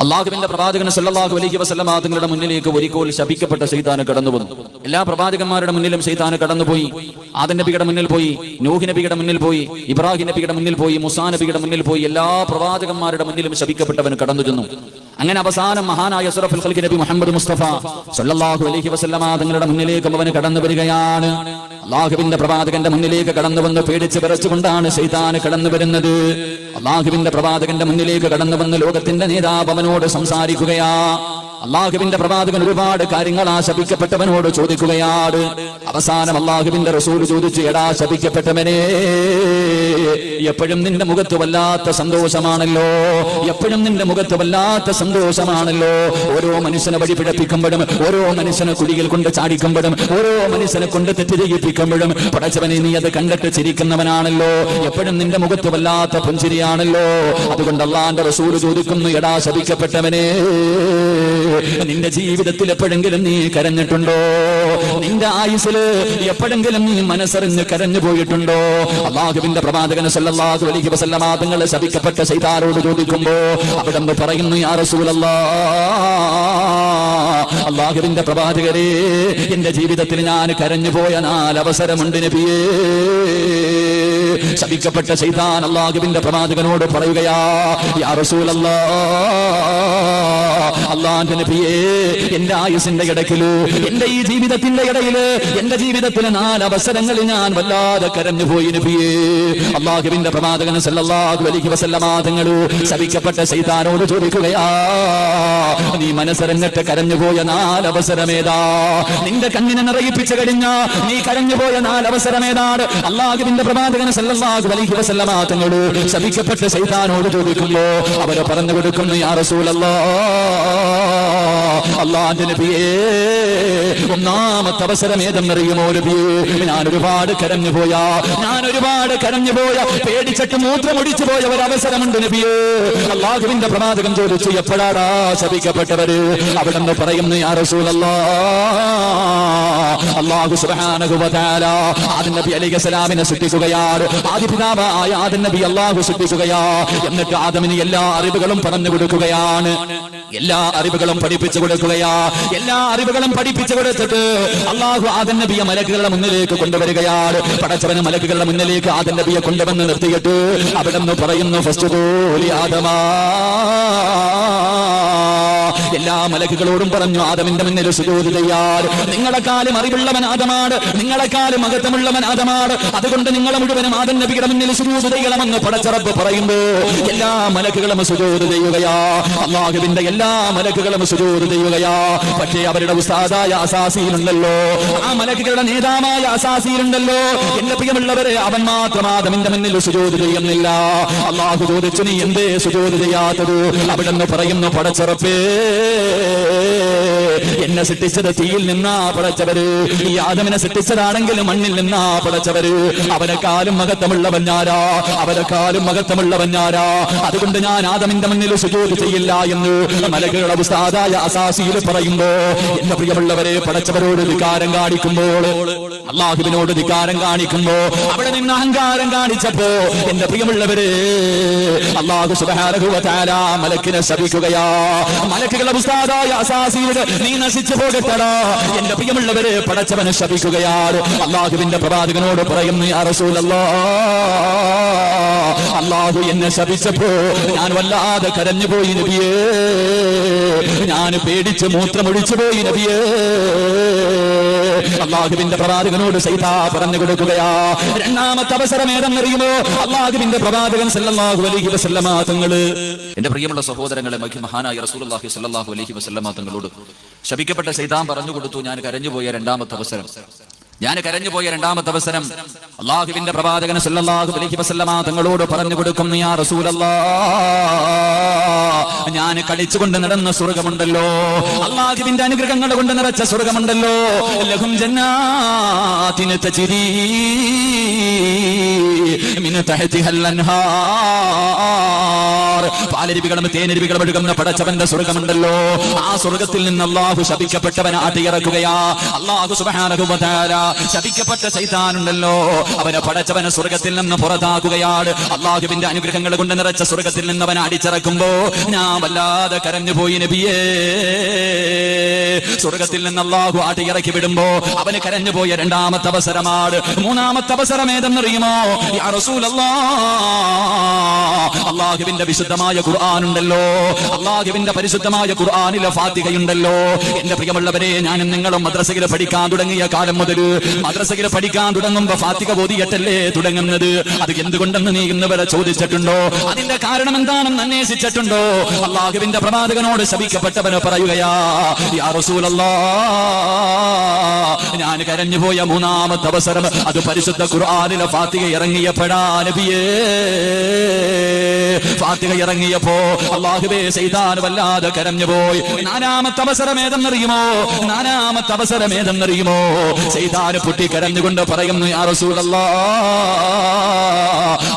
അള്ളാഹുവിന്റെ പ്രവാചകൻ സല്ലല്ലാഹു അലൈഹി വസല്ലമ തങ്ങളുടെ മുന്നിലേക്ക് ഒരിക്കൽ ശപിക്കപ്പെട്ട ശൈത്താൻ കടന്നു വന്നു. എല്ലാ പ്രവാചകന്മാരുടെ മുന്നിലും ശൈത്താൻ കടന്നുപോയി. ആദം നബിയുടെ മുന്നിൽ പോയി, നൂഹ് നബിയുടെ മുന്നിൽ പോയി, ഇബ്രാഹിം നബിയുടെ മുന്നിൽ പോയി, മൂസാ നബിയുടെ മുന്നിൽ പോയി. എല്ലാ പ്രവാചകന്മാരുടെ മുന്നിലും ശപിക്കപ്പെട്ടവൻ കടന്നു ചെന്നു. അങ്ങനെ അവസാനം മഹാനായ അഷ്റഫുൽ ഖൽഖ് നബി മുഹമ്മദ് മുസ്തഫ സല്ലല്ലാഹു അലൈഹി വസല്ലമ തങ്ങളുടെ മുന്നിലേക്ക് അവൻ കടന്നു വരികയാണ്. അള്ളാഹുവിന്റെ പ്രവാചകന്റെ മുന്നിലേക്ക് കടന്നു വന്ന് പേടിച്ച് വിറച്ചുകൊണ്ടാണ് ശൈത്താൻ കടന്നു വരുന്നത്. അള്ളാഹുവിന്റെ പ്രവാചകന്റെ മുന്നിലേക്ക് കടന്നു വന്ന് ലോകത്തിന്റെ നേതാവ് അവനോട് സംസാരിക്കുകയാ. അള്ളാഹുവിന്റെ പ്രവാചകൻ ഒരുപാട് കാര്യങ്ങൾ ആ ശപിക്കപ്പെട്ടവനോട് ചോദിക്കുകയാണ്. അവസാനം അള്ളാഹുവിന്റെ റസൂൽ ചോദിച്ചു, എടാ ശപിക്കപ്പെട്ടവനെ, എപ്പോഴും നിന്റെ മുഖത്ത് വല്ലാത്ത സന്തോഷമാണല്ലോ, എപ്പോഴും നിന്റെ മുഖത്ത് വല്ലാത്ത സന്തോഷമാണല്ലോ. ഓരോ മനുഷ്യനെ വഴി പിഴപ്പിക്കുമ്പോഴും, ഓരോ മനുഷ്യനെ കുടിയിൽ കൊണ്ട് ചാടിക്കുമ്പോഴും, ഓരോ മനുഷ്യനെ കൊണ്ട് തെറ്റ് ചെയ്യിപ്പിക്കുമ്പോഴും പടച്ചവനെ നീ അത് കണ്ടിട്ട് ചിരിക്കുന്നവനാണല്ലോ, എപ്പോഴും നിന്റെ മുഖത്ത് വല്ലാത്ത പുഞ്ചിരിയാണല്ലോ. അതുകൊണ്ട് അള്ളാന്റെ റസൂൽ ചോദിക്കുന്നു, എടാ ശപിക്കപ്പെട്ടവനെ, നിന്റെ ജീവിതത്തിൽ എപ്പോഴെങ്കിലും നീ കരഞ്ഞിട്ടുണ്ടോ? നിന്റെ ആയുസ്സിൽ എപ്പോഴെങ്കിലും നീ മനസ്സറിഞ്ഞ് കരഞ്ഞു പോയിട്ടുണ്ടോ? അല്ലാഹുവിന്റെ പ്രവാചകൻ സല്ലല്ലാഹു അലൈഹി വസല്ലമ തങ്ങൾ ശപിക്കപ്പെട്ട ശൈത്താനോട് ചോദിക്കുമ്പോ അവിടെന്ന് പറയുന്നു, യാ റസൂലല്ലാഹ്, അല്ലാഹുവിന്റെ പ്രവാചകരെ, എന്റെ ജീവിതത്തിൽ ഞാൻ കരഞ്ഞു പോയ 4 അവസരമുണ്ട് നബിയേ. ശപിക്കപ്പെട്ട ശൈത്താൻ അല്ലാഹുവിന്റെ പ്രവാചകനോട് പറയുകയാ, യാ റസൂലല്ലാഹ്, അല്ലാഹുവിന്റെ നബിയേ, എന്റെ ആയുസിന്റെ ഇടയ്ക്കില്, എന്റെ ഈ ജീവിതത്തിന്റെ ഇടയില്, എന്റെ ജീവിതത്തിലെ 4 അവസരങ്ങളിൽ ഞാൻ വല്ലാതെ കരഞ്ഞു പോയി നബിയേ. അല്ലാഹുവിന്റെ പ്രവാചകൻ സല്ലല്ലാഹു അലൈഹി വസല്ലമ തങ്ങൾ ശപിക്കപ്പെട്ട ശൈത്താനോട് ചോദിക്കുകയാ, നീ മനസ്സറിഞ്ഞിട്ട് കരഞ്ഞുപോയ 4 അവസരമേതാ? നിന്റെ കണ്ണിനെ നിറയിപ്പിച്ചു കഴിഞ്ഞ നീ കരഞ്ഞുപോയ 4 അവസരമേതാണ്? അല്ലാഹുവിന്റെ പ്രവാചകൻ സല്ലല്ലാഹു അലൈഹി വസല്ലമ തങ്ങൾ ശപിക്കപ്പെട്ട ശൈത്താനോട് ചോദിക്കുമ്പോ അവരെ പറഞ്ഞു കൊടുക്കുന്നു, യാ റസൂലല്ലാഹ്, അല്ലാഹുവിന്റെ നബിയേ, ഒന്നാമത്തെ അവസരം ഏതെന്നറിയുമോ നബിയേ? ഞാൻ ഒരുപാട് കരഞ്ഞുപോയ പേടിച്ചിട്ട് മൂത്രമൊടിച്ചു പോയ ഒരു അവസരമുണ്ട് നബിയേ. അല്ലാഹുവിന്റെ പ്രവാചകൻ ചോദിച്ചു, എപ്പോഴാടാ ശപിക്കപ്പെട്ടവര്? അവിടെ നിന്ന് പറയുന്നു, യാ റസൂലല്ലാഹ്, അല്ലാഹു സുബ്ഹാനഹു വ തആല ആദം നബി അലൈഹിസ്സലാമിനെ സൃഷ്ടിക്കുകയാണ്. ആദ്യ പിതാവായ ആദം നബി അല്ലാഹു സൃഷ്ടിക്കുകയാ. എന്നിട്ട് ആദമിന് എല്ലാ അറിവുകളും പറഞ്ഞു കൊടുക്കുകയാണ്, എല്ലാ അറിവുകളും പഠിപ്പിച്ചു കൊടുക്കുകയാ. എല്ലാ അറിവുകളും പഠിപ്പിച്ചു കൊടുത്തിട്ട് അല്ലാഹു ആദം നബിയെ മലക്കുകളുടെ മുന്നിലേക്ക് കൊണ്ടുവരികയാണ്. പടച്ചവന് മലക്കുകളുടെ മുന്നിലേക്ക് ആദം നബിയെ കൊണ്ടുവന്ന് നിർത്തിയിട്ട് അവിടെ നിന്ന് പറയുന്നു, ഫസ്ജുദൂ ലി ആദമാ. എല്ലാ മലക്കുകളോടും പറഞ്ഞു, ആദമിന്റെ മുന്നിൽ സുജൂദ് ചെയ്യാൻ. നിങ്ങളെക്കാളും അറിവുള്ളവൻ ആദമാണ്, നിങ്ങളെക്കാളും മഹത്വമുള്ളവൻ ആദമാണ്. അതുകൊണ്ട് നിങ്ങളെ മുഴുവനും ആദം നബിയുടെ മുന്നിൽ സുജൂദ് ചെയ്യണമെന്ന് പടച്ച റബ്ബ് പറയുമ്പോ എല്ലാ മലക്കുകളും സുജൂദ് ചെയ്യുകയാ. അല്ലാഹുവിന്റെ എല്ലാ മലക്കുകളും സുജൂദ് ചെയ്യുകയാ. പക്ഷേ അവരുടെ ഉസ്താദായ അസാസിയിലുണ്ടല്ലോ, ആ മലക്കുകളുടെ നേതാവായ അസാസിയിലുണ്ടല്ലോ, എന്റെ പ്രിയമുള്ളവരെ, അവൻ മാത്രം ആദമിന്റെ മുന്നിൽ സുജൂദ് ചെയ്യുന്നില്ല. അല്ലാഹു ചോദിച്ചു, നീ എന്തേ സുജൂദ് ചെയ്യാത്തത്? അവിടെ നിന്ന് പറയുന്നു, പടച്ച റബ്ബേ, എന്നെ സൃഷ്ടിച്ചത് തീയിൽ നിന്നാ പടച്ചവര്, ഈ ആദമിനെ സൃഷ്ടിച്ചതാണെങ്കിലും മണ്ണിൽ നിന്നാ പടച്ചവര്. അവരെക്കാളും മഹത്വമുള്ളവൻ ഞാനാ, അവരെക്കാളും മഹത്വമുള്ളവൻ ഞാനാ. അതുകൊണ്ട് ഞാൻ ആദമിന്റെ മുന്നിൽ സുജൂദ് ചെയ്യില്ല എന്ന് മലക്കുകളുടെ ഉസ്താദായ അസാസിയിൽ പറയുമ്പോ എന്റെ പ്രിയമുള്ളവരെ, പടച്ചവരോട് ധിക്കാരം കാണിക്കുമ്പോൾ, അല്ലാഹുവിനോട് ധിക്കാരം കാണിക്കുമ്പോ, അവിടെ നിന്ന് അഹങ്കാരം കാണിച്ചപ്പോ എന്റെ പ്രിയമുള്ളവരെ, അല്ലാഹു സുബ്ഹാനഹു വ തആല മലക്കിനെ ശപിക്കുകയാ. മലക്കുകളുടെ ഉസ്താദായ അസാസിയിൽ നീ നശിച്ചു പോകട്ടടാ. എന്റെ പ്രിയമുള്ളവരെ, പടച്ചവനെ ശപിക്കുകയാണ്. അല്ലാഹുവിന്റെ പ്രവാചകനോട് പറയുന്നു, യാ റസൂലല്ലാഹ്, അല്ലാഹു എന്നെ ശപിച്ചപ്പോ ഞാൻ വല്ലാതെ കരഞ്ഞുപോയി നബിയേ, ഞാൻ പേടിച്ച് മൂത്രമൊഴിച്ചു പോയി നബിയേ. അല്ലാഹുവിന്റെ പ്രവാചകനോട് സൈതാ പറഞ്ഞു കൊടുക്കുകയാ. രണ്ടാമത്തെ അവസരം ഏതെന്നറിയുമോ? അല്ലാഹുവിന്റെ പ്രവാചകൻ സല്ലല്ലാഹു അലൈഹി വസല്ലമ തങ്ങള്, എന്റെ പ്രിയമുള്ള സഹോദരങ്ങളെ, മഹാനായ റസൂലുള്ളാഹി സ്വല്ലല്ലാഹു അലൈഹി വസല്ലമ തങ്ങളോട് ശപിക്കപ്പെട്ട ശൈതാൻ പറഞ്ഞു കൊടുത്തു, ഞാൻ കരഞ്ഞുപോയ രണ്ടാമത്തെ അവസരം, അല്ലാഹുവിന്റെ പ്രവാചകൻ സല്ലല്ലാഹു അലൈഹി വസല്ലമ തങ്ങളോട് പറഞ്ഞു കൊടുക്കുന്നു, യാ റസൂലല്ലാഹ്, ഞാൻ കളിച്ചുകൊണ്ട് നടന്ന സ്വർഗമുണ്ടല്ലോ, അല്ലാഹുവിന്റെ അനുഗ്രഹങ്ങൾ കൊണ്ട് നിറച്ച സ്വർഗമുണ്ടല്ലോ, ലഹും ജന്നാത്തിൻ തജ്രീ മിൻ തഹ്തിഹൽ അൻഹാർ, പാലരുവികളും തേനരുവികളും ഒഴുകുന്ന പടച്ചവന്റെ സ്വർഗമുണ്ടല്ലോ, ആ സ്വർഗത്തിൽ നിന്ന് അല്ലാഹു ശപിക്കപ്പെട്ടവനെ ആട്ടിയിറക്കുകയാ. അല്ലാഹു സുബ്ഹാനഹു വ തആല ശപിക്കപ്പെട്ട ശൈത്താനുണ്ടല്ലോ, അവനെ പടച്ചവനെ സ്വർഗത്തിൽ നിന്ന് പുറത്താക്കുകയാണ്. അല്ലാഹുവിന്റെ അനുഗ്രഹങ്ങൾ കൊണ്ട് നിറച്ച സ്വർഗത്തിൽ നിന്ന് അവനെ അടിച്ചിറക്കുമ്പോ ഞാൻ വല്ലാതെ കരഞ്ഞുപോയി നബിയേ. സ്വർഗത്തിൽ നിന്ന് അല്ലാഹു ആട്ടിയിറക്കി വിടുമ്പോ അവന് കരഞ്ഞുപോയ രണ്ടാമത്തെ അവസരമാണ്. മൂന്നാമത്തെ അവസരം ഏതെന്നറിയുമോ? യാ റസൂലല്ലാഹ്, അല്ലാഹുവിന്റെ വിശുദ്ധമായ ഖുർആൻ ഉണ്ടല്ലോ, അല്ലാഹുവിന്റെ പരിശുദ്ധമായ ഖുർആനിലെ ഫാത്തിഹയുണ്ടല്ലോ. എന്റെ പ്രിയമുള്ളവരെ, ഞാനും നിങ്ങളും മദ്രസയിൽ പഠിക്കാൻ തുടങ്ങിയ കാലം മുതൽ മദ്രസയിൽ പഠിക്കാൻ തുടങ്ങുമ്പോ ഫാത്തിഹ ഓതിയിട്ടല്ലേ തുടങ്ങുന്നത്. അത് എന്തുകൊണ്ടെന്ന് നീ ഇന്ന് വരെ ചോദിച്ചിട്ടുണ്ടോ? അതിന്റെ കാരണം എന്താണെന്ന് അന്വേഷിച്ചിട്ടുണ്ടോ? അല്ലാഹുവിന്റെ പ്രവാചകനോട് ശപിക്കപ്പെട്ടവന് പറയുകയാ, യാ റസൂലല്ലാഹ്, ഞാൻ കരഞ്ഞുപോയ മൂന്നാമത്തെ അവസരം അത് പരിശുദ്ധ ഖുർആനിലെ ഫാത്തിഹ ഇറങ്ങിയപ്പോഴാ നബിയേ. ഫാത്തിഹ ഇറങ്ങിയപ്പോ അല്ലാഹുവേ ശൈത്താൻ വല്ലാതെ കരഞ്ഞുപോയി. നാലാമത്തെ അവസരം ഏതെന്നറിയുമോ? നാലാമത്തെ അവസരം ഏതെന്നറിയുമോ? ശൈത്താൻ പൊട്ടി കരഞ്ഞുകൊണ്ട് പറയുന്നു, യാ റസൂലല്ലാഹ്,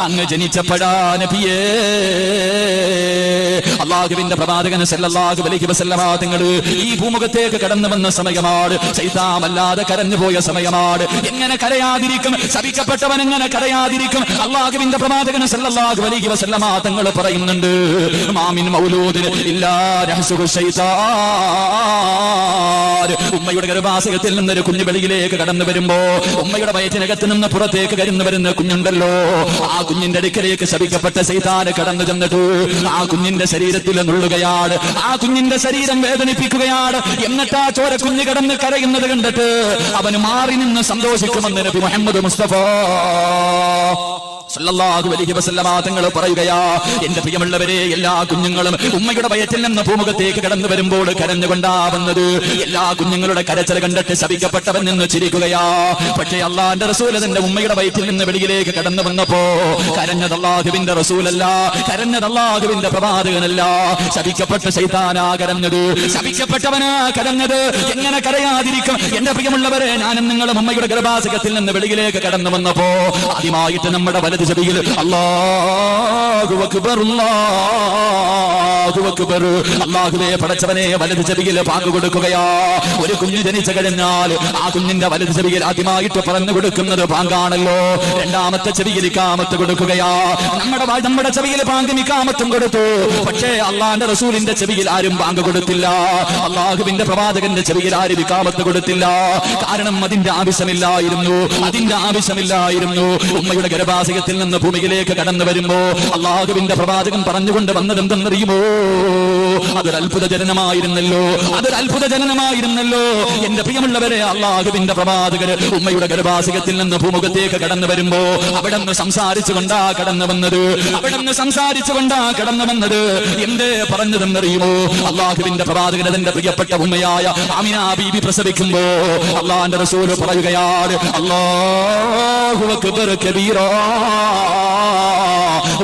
അങ്ങ് ജനിച്ചപ്പോഴാ നബിയേ. അല്ലാഹുവിന്റെ പ്രവാചകൻ സല്ലല്ലാഹു അലൈഹി വസല്ലമ തങ്ങൾ ഈ ഭൂമുഖത്തേക്ക് കടന്നു വന്ന സമയമാണ്. ശൈത്താൻ വല്ലാതെ കരഞ്ഞുപോയ സമയമാണ്. എങ്ങനെ കരയാതിരിക്കും? ശപിക്കപ്പെട്ടവൻ എങ്ങനെ കരയാതിരിക്കും? അല്ലാഹുവിന്റെ പ്രവാചകൻ സല്ലല്ലാഹു അലൈഹി വസല്ലമ തങ്ങൾ പറയുന്നുണ്ട്, മാമിൻ മൗലൂദിൻ ഇല്ലാ യഹ്സുഹു ശൈത്താൻ. ഉമ്മയുടെ ഗർഭാശയത്തിൽ നിന്നൊരു കുഞ്ഞു വെളിയിലേക്ക് കടന്നു വരുമ്പോ ഉമ്മയുടെ വയറ്റിനകത്ത് നിന്ന് പുറത്തേക്ക് കടന്നു വരുന്ന കുഞ്ഞുണ്ടല്ലോ, ആ കുഞ്ഞിന്റെ അടുക്കലേക്ക് ശപിക്കപ്പെട്ട ശൈത്താൻ കടന്നു ചെന്നിട്ട് ആ കുഞ്ഞിന്റെ ശരീരത്തിൽ നുള്ളുകയാണ്. ആ കുഞ്ഞിന്റെ ശരീരം വേദനിപ്പിക്കുകയാണ്. എന്നിട്ട് ആ ചോര കുഞ്ഞ് കടന്ന് കരയുന്നത് കണ്ടിട്ട് അവന് മാറി നിന്ന് സന്തോഷിക്കുമെന്ന് നബി മുഹമ്മദ് മുസ്തഫ സല്ലല്ലാഹു അലൈഹി വസല്ലമ തങ്ങൾ പറയുകയാ, എന്റെ പ്രിയമുള്ളവരെ, എല്ലാ കുഞ്ഞുങ്ങളും ഉമ്മയുടെ വയറ്റിൽ നിന്ന് ഭൂമുഖത്തേക്ക് കടന്നു വരുമ്പോൾ കരഞ്ഞുകൊണ്ടാവുന്നത്. എല്ലാ കുഞ്ഞുങ്ങളുടെ കരച്ചിൽ കണ്ടിട്ട് ശപിക്കപ്പെട്ടവൻ നിന്ന് ചിരിക്കുകയാ. പക്ഷേ അല്ലാഹുവിന്റെ റസൂൽ തന്റെ ഉമ്മയുടെ വയറ്റിൽ നിന്ന് വെളിയിലേക്ക് കടന്നു വന്നപ്പോ കരഞ്ഞത് അല്ലാഹുവിന്റെ റസൂലല്ല, കരഞ്ഞത് അല്ലാഹുവിന്റെ പ്രവാചകനല്ല, ശപിക്കപ്പെട്ട ശൈത്താനാ കരഞ്ഞത്, ശപിക്കപ്പെട്ടവനാ കരഞ്ഞത്. എങ്ങനെ കരയാതിരിക്കും? എന്റെ പ്രിയമുള്ളവരെ, ഞാനും നിങ്ങളും ഉമ്മയുടെ ഗർഭാശയത്തിൽ നിന്ന് വെളിയിലേക്ക് കടന്നു വന്നപ്പോ ആദ്യമായിട്ട് നമ്മുടെ വലത് ചെവിയിൽ അല്ലാഹു അക്ബർ അല്ലാഹു അക്ബർ, അല്ലാഹുവേ പടച്ചവനെ, വലത് ചെവിയിൽ പാങ്ക് കൊടുക്കുകയാ. ഒരു കുഞ്ഞ് ജനിച്ചു കഴിഞ്ഞാൽ ആ കുഞ്ഞിന്റെ വലത് ചെവിയിൽ ആദ്യമായിട്ട് പറഞ്ഞു കൊടുക്കുന്നത് പാങ്കാണല്ലോ. രണ്ടാമത്തെ ചെവിയിൽ ഇഖാമത്ത് കൊടുക്കുകയാ. നമ്മുടെ ചെവിയിൽ പാങ്കും ഇഖാമത്തും കൊടുത്തു. പക്ഷേ അല്ലാഹുവിന്റെ റസൂലിന്റെ ചെവിയിൽ ആരും പാങ്ക് കൊടുത്തില്ല. അല്ലാഹുവിന്റെ പ്രവാചകന്റെ ചെവിയിൽ ആരും ഇഖാമത്ത് കൊടുത്തില്ല. കാരണം അതിന്റെ ആവശ്യമില്ലായിരുന്നു, അതിന്റെ ആവശ്യമില്ലായിരുന്നു. ഉമ്മയുടെ ഗർഭാശയത്തിൽ നിന്ന് ഭൂമിയിലേക്ക് കടന്നു വരുമ്പോ അല്ലാഹുവിന്റെ പ്രവാചകൻ പറഞ്ഞുകൊണ്ട് വന്നത് എന്തെന്നറിയുമോ? അതൊരു അത്ഭുത ജനനമായിരുന്നല്ലോ, അതൊരു അത്ഭുത ജനനമായിരുന്നല്ലോ. എന്റെ പ്രിയമുള്ളവരെ, അല്ലാഹുവിന്റെ പ്രവാചകർ ഉമ്മയുടെ ഗർഭാശയത്തിൽ നിന്ന് ഭൂമുഖത്തേക്ക് കടന്നു വരുമ്പോ അവിടെ നിന്ന് സംസാരിച്ചുകൊണ്ടാ കടന്നു വന്നത്, അവിടെ നിന്ന് സംസാരിച്ചുകൊണ്ടാ കടന്നു വന്നത്. എന്തേ പറഞ്ഞതെന്നറിയുമോ? അല്ലാഹുവിന്റെ പ്രവാചകൻ തന്റെ പ്രിയപ്പെട്ട ഉമ്മയായ ആമിന ബീബി പ്രസവിക്കുമ്പോ അല്ലാഹുവിന്റെ റസൂൽ പറയുകയാണ്, അല്ലാഹു അക്ബർ കബീറാ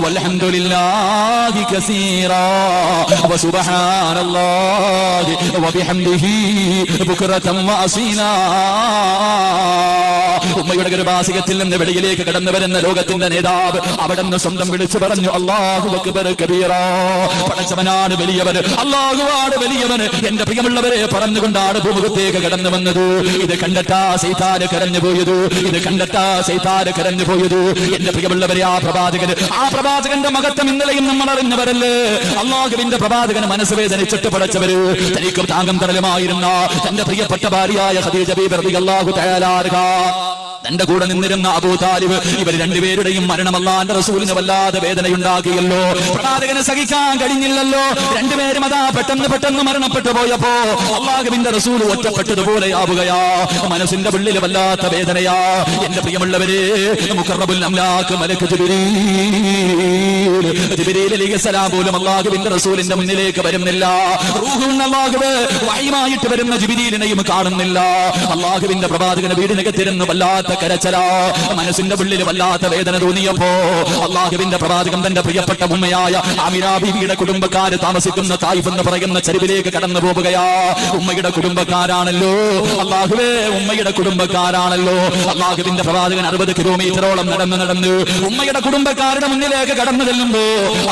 വൽഹംദുലില്ലാഹി കസീറാ വസുബ്ഹാനല്ലാഹി വബിഹംദിഹി ബുക്റതൻ വഅസീലാ. ഉമ്മയുടെ ഗർഭാശയത്തിൽ നിന്ന് വെളിയിലേക്ക് കടന്നു വരുന്ന ലോകത്തിന്റെ നേതാവ് അവിടെ നിന്ന് സ്വന്തം വിളിച്ചു പറഞ്ഞു, അല്ലാഹു അക്ബർ കബീറാ, പടച്ചവനാണ് വലിയവൻ, അല്ലാഹുവാണ് വലിയവൻ. എന്റെ പ്രിയമുള്ളവരെ, പറഞ്ഞുകൊണ്ടാണ് ഭൂമുഖത്തേക്ക് കടന്നു വന്നത്. ഇത് കണ്ടിട്ടാ ശൈത്താൻ കരഞ്ഞു പോയത്, ഇത് കണ്ടിട്ടാ ശൈത്താൻ കരഞ്ഞു പോയത്. എന്റെ പ്രിയമുള്ളവരെ, ആ പ്രവാചകന്റെ മഹത്വം ഇന്നലെയും നമ്മൾ അറിഞ്ഞവരല്ലേ. അല്ലാഹുവിന്റെ പ്രവാചകന് മനസ്സ് വേദനിച്ചിട്ട് പടച്ചവര് തനിക്കും താങ്കം തരലുമായിരുന്ന തന്റെ പ്രിയപ്പെട്ട ഭാര്യയായ ഖദീജ ബീബി റളിയല്ലാഹു തആല അൻഹ, തന്റെ കൂടെ നിന്നിരുന്ന അബൂ താലിബ്, ഇവർ രണ്ടുപേരുടെയും മരണം അല്ലാഹുവിന്റെ റസൂലിന് വല്ലാതെ വേദനയുണ്ടാക്കിയല്ലോ. പ്രവാചകന് സഹിക്കാൻ കഴിഞ്ഞില്ലല്ലോ. രണ്ടുപേരും അതാ പെട്ടെന്ന് മരണപ്പെട്ടു പോയപ്പോ അല്ലാഹുവിന്റെ റസൂൽ ഒറ്റപ്പെട്ടതുപോലെ ആവുകയാ. മനസ്സിന്റെ ഉള്ളിൽ വല്ലാത്ത വേദനയാ. എന്റെ പ്രിയമുള്ളവരെ, മുഖറബുൽ അംലാക്ക് മലക്ക് ജിബ്രീൽ അലൈഹിസ്സലാം പോലും അല്ലാഹുവിന്റെ റസൂലിന്റെ മുന്നിലേക്ക് വരുന്നില്ല. റൂഹുൽ വഹീമായിട്ട് വരുന്ന ജിബ്രീലിനെയും കാണുന്നില്ല. അല്ലാഹുവിന്റെ പ്രവാചകന് വീടിനകത്തിരുന്ന് വല്ലാത്ത വല്ലാത്ത കരച്ചലാ, മനസ്സിന്റെ ഉള്ളിൽ വല്ലാത്ത വേദന തോന്നിയപ്പോ അള്ളാഹുവിന്റെ പ്രവാചകൻ തന്റെ പ്രിയപ്പെട്ട ഉമ്മയായ ആമിന ബീവിയുടെ കുടുംബക്കാര് താമസിക്കുന്ന തായിഫ് എന്ന് പറയുന്ന ചരിവിലേക്ക് കടന്നു പോവുകയാ. ഉമ്മയുടെ കുടുംബക്കാരാണല്ലോ, അള്ളാഹുവേ ഉമ്മയുടെ കുടുംബക്കാരാണല്ലോ. അള്ളാഹുവിന്റെ പ്രവാചകൻ 60 കിലോമീറ്ററോളം നടന്ന് ഉമ്മയുടെ കുടുംബക്കാരുടെ മുന്നിലേക്ക് കടന്നു ചെല്ലുമ്പോ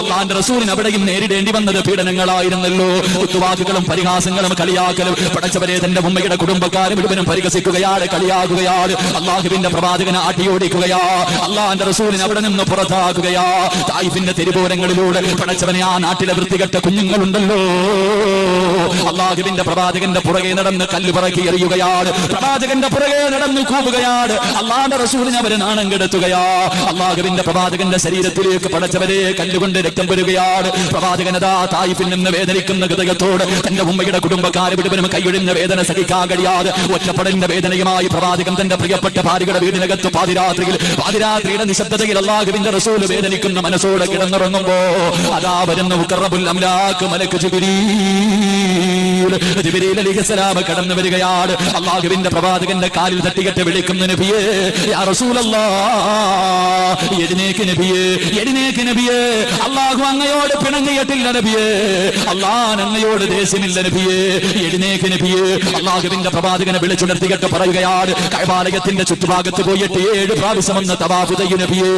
അള്ളാന്റെ റസൂലിന് അവിടെയും നേരിടേണ്ടി വന്നത് പീഡനങ്ങളായിരുന്നല്ലോ. കുത്തുവാക്കുകളും പരിഹാസങ്ങളും കളിയാക്കലും. പടച്ചവരെ, തന്റെ ഉമ്മയുടെ കുടുംബക്കാരും മുഴുവനും പരിഹസിക്കുകയാണ്, കളിയാക്കുകയാണ്. അള്ളാഹുവിന്റെ പ്രവാചകനെ ആട്ടിയോടിക്കുകയാ, അള്ളാന്റെ റസൂലിനെ അവിടെ നിന്ന് പുറത്താക്കുകയാ. തായിഫിന്റെ തെരുവോരങ്ങളിലൂടെ പടച്ചവനെ, ആ നാട്ടിലെ വൃത്തികെട്ട കുഞ്ഞുങ്ങളുണ്ടല്ലോ, അള്ളാഹുവിന്റെ പ്രവാചകന്റെ പുറകെ നടന്ന് കല്ല് പറക്കി എറിയുകയാണ്, പ്രവാചകന്റെ പുറകെ നടന്ന് കൂവുകയാണ്. അള്ളാന്റെ റസൂലിനെ അവരെ നാണം കെടുത്തുകയാ. അള്ളാഹുവിന്റെ പ്രവാചകന്റെ ശരീരത്തിലേക്ക് പടച്ചവരെ കല്ലുകൊണ്ട് രക്തം വരുകയാണ്. പ്രവാചകനതാ തായിഫിൽ നിന്ന് വേദനിക്കുന്ന ഹൃദയത്തോട് തന്റെ ഉമ്മയുടെ കുടുംബക്കാരെ വിടുവനും കൈയൊഴിഞ്ഞ വേദന സഹിക്കാൻ കഴിയാതെ ഒറ്റപ്പെടലിന്റെ വേദനയുമായി പ്രവാചകൻ തന്റെ പ്രിയപ്പെട്ട ഭാര്യയുടെ വീടിനകത്ത് പാതിരാത്രിയുടെ നിശബ്ദതയിൽ അള്ളാഹുവിന്റെ റസൂൽ വേദനിക്കുന്ന മനസ്സോടെ കിടന്നുറങ്ങുമ്പോ അതാ വരുന്ന മുഖറബുൽ അംലാക്ക് മലക്ക് ജിബ്രീൽ അലൈഹിസ്സലാം കടന്നു വരികയാണ്. അള്ളാഹുവിന്റെ പ്രവാചകന്റെ കാലിൽ തട്ടികെട്ട് വിളിക്കുന്ന നബിയേ, യാ റസൂലല്ലാഹ്, എഴുന്നേക്ക് നബിയേ, എഴുന്നേക്ക് നബിയേ, അള്ളാഹു അങ്ങയോട് പിണങ്ങിയിട്ടില്ല നബിയേ, അള്ളാഹ് അങ്ങയോട് ദേഷ്യമില്ല നബിയേ, എഴുന്നേക്ക് നബിയേ. അള്ളാഹുവിന്റെ പ്രവാചകനെ വിളിച്ചുണർത്തികെട്ട് പറയുകയാണ്, കഅബാലയത്തിന്റെ ചുറ്റുഭാഗത്ത് പോയിട്ട് 7 പ്രാവശ്യം ഒന്ന് തവാഫ് ചെയ്യൂ നബിയേ.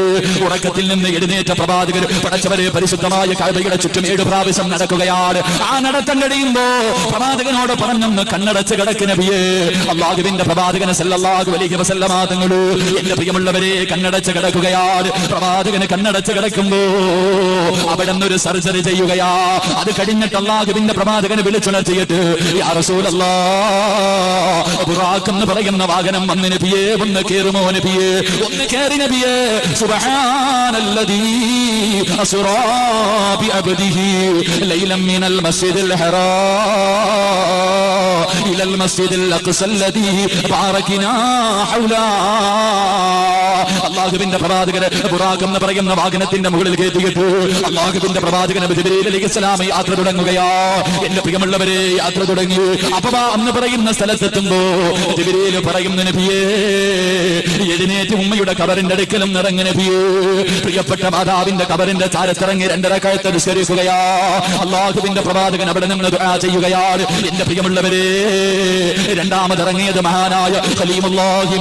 ഉറക്കത്തിൽ നിന്ന് എഴുന്നേറ്റ പ്രവാചകർ പടച്ചവരെ പരിശുദ്ധമായ കഅബയുടെ ചുറ്റും 7 പ്രാവശ്യം നടക്കുകയാണ്. ആ നടത്തം കഴിയുമ്പോ പ്രവാചകനോട് പറഞ്ഞൊന്ന് കണ്ണടച്ച് കിടക്ക് നബിയേ. അള്ളാഹുവിന്റെ പ്രവാചകനെ സല്ലല്ലാഹു അലൈഹി വസല്ലമ തങ്ങൾ എന്റെ പ്രിയമുള്ളവരെ കണ്ണടച്ച് കിടക്കുകയാണ്. പ്രവാചകന് കണ്ണടച്ച് കിടക്കുമ്പോ അവിടെ നിന്നൊരു സർജറി ചെയ്യുകയാ. അത് കഴിഞ്ഞിട്ട് അള്ളാഹുവിന്റെ പ്രവാചകനെ വിളിച്ചുണർത്തിയിട്ട്, യാ റസൂലല്ലാഹ്, ബുറാഖ് എന്ന് പറയുന്ന വാഹനം വന്ന് നബിയേ, ഒന്ന് കേറുമോ നബിയേ, ഒന്ന് കേറി നബിയേ. സുബ്ഹാനല്ലദീ അസ്റാ ബിഅബ്ദിഹി ലൈലൻ മിനൽ മസ്ജിദിൽ ഹറാം ഇലൽ മസ്ജിദിൽ അഖ്സല്ലദീ ബാറക്നാ ഹൗലാ. അള്ളാഹുവിന്റെ പ്രവാചകന് ബുറാഖ് എന്ന് പറയുന്ന വാഹനത്തിന്റെ മുകളിൽ കയറ്റിയിട്ട് അള്ളാഹുവിന്റെ പ്രവാചകന് ജിബ്രീൽ അലൈഹിസ്സലാം യാത്ര തുടങ്ങുകയാ. എന്റെ പ്രിയമുള്ളവരെ, യാത്ര തുടങ്ങി. അപ്പൊ അന്ന് പറയുന്ന സ്ഥലത്തെത്തുമ്പോ ജിബ്രീൽ പറയുന്ന നബിയേ, എഴുന്നേറ്റ് ഉമ്മയുടെ കബറിന്റെ അടുക്കലും ഇറങ്ങി നബിയേ. പ്രിയപ്പെട്ട മാതാവിന്റെ കബറിന്റെ ചാരത്തിറങ്ങി 2 റക്അത്ത് നിസ്കരിക്കുകയാ. അള്ളാഹുവിന്റെ പ്രവാചകൻ അവിടെ നിന്ന് ദുആ ചെയ്യുകയാണ്. എന്റെ പ്രിയമുള്ളവരെ, രണ്ടാമതിറങ്ങിയത് മഹാനായ ഖലീമുല്ലാഹി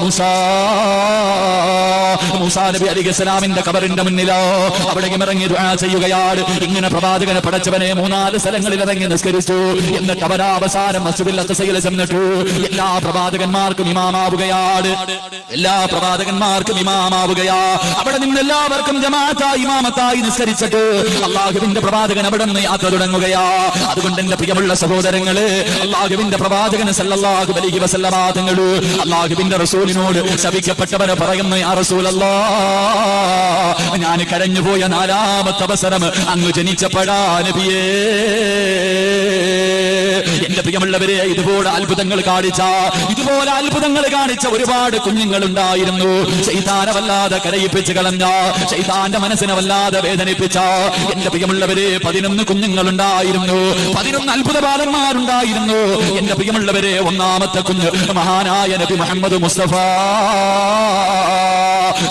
മൂസാ നബി അലൈഹിസ്സലാമിന്റെ കബറിന്റെ മുന്നിലോ അവിടേക്ക് ഇറങ്ങി ദുആ ചെയ്യുകയാണ്. ഇങ്ങനെ പ്രവാചകനെ പടച്ചവനെ 3-4 സ്ഥലങ്ങളിൽ ഇറങ്ങി നിസ്കരിച്ചു. എന്നിട്ട് അവസാനം മസ്ജിദുൽ അഖ്സയിൽ ചെന്നിട്ട് എല്ലാ പ്രവാചകന്മാർക്കും ഇമാമാവുകയാണ്. എല്ലാ പ്രവാചകന്മാർക്കും ഇമാമാവുകയാ. അവിടെ നിന്ന് എല്ലാവർക്കും ജമാഅത്തായി ഇമാമത്തായി നിസ്കരിച്ചിട്ട് അള്ളാഹുവിന്റെ പ്രവാചകൻ അവിടെ നിന്ന് യാത്ര തുടങ്ങുകയാ. അതുകൊണ്ട് എന്റെ പ്രിയമുള്ള സഹോദരങ്ങളെ, അള്ളാഹുവിന്റെ പ്രവാചകൻ സല്ലല്ലാഹു അലൈഹി വസല്ലമ തങ്ങൾ അള്ളാഹുവിന്റെ റസൂലിനോട് ശപിക്കപ്പെട്ടവരെ പറയുന്നു, യാ റസൂലല്ലാഹ്, ഞാൻ കരഞ്ഞുപോയ 4ാമത്തെ അവസരം അങ്ങ് ജനിച്ചപ്പോഴാ നബിയേ. എന്റെ പ്രിയമുള്ളവരെ, ഇതുപോലെ അത്ഭുതങ്ങൾ കാണിച്ച ഒരുപാട് കുഞ്ഞുങ്ങൾ ഉണ്ടായിരുന്നു. ശൈത്താനെ വല്ലാതെ കരയിപ്പിച്ച് കളഞ്ഞ, ശൈത്താന്റെ മനസ്സിനെ വല്ലാതെ വേദനിപ്പിച്ച എന്റെ പ്രിയമുള്ളവരെ 11 കുഞ്ഞുങ്ങളുണ്ടായിരുന്നു. 11 അത്ഭുത ബാലന്മാരുണ്ടായിരുന്നു. എന്റെ പ്രിയമുള്ളവരെ, 1-ാമത്തെ കുഞ്ഞ് മഹാനായ നബി മുഹമ്മദ് മുസ്തഫ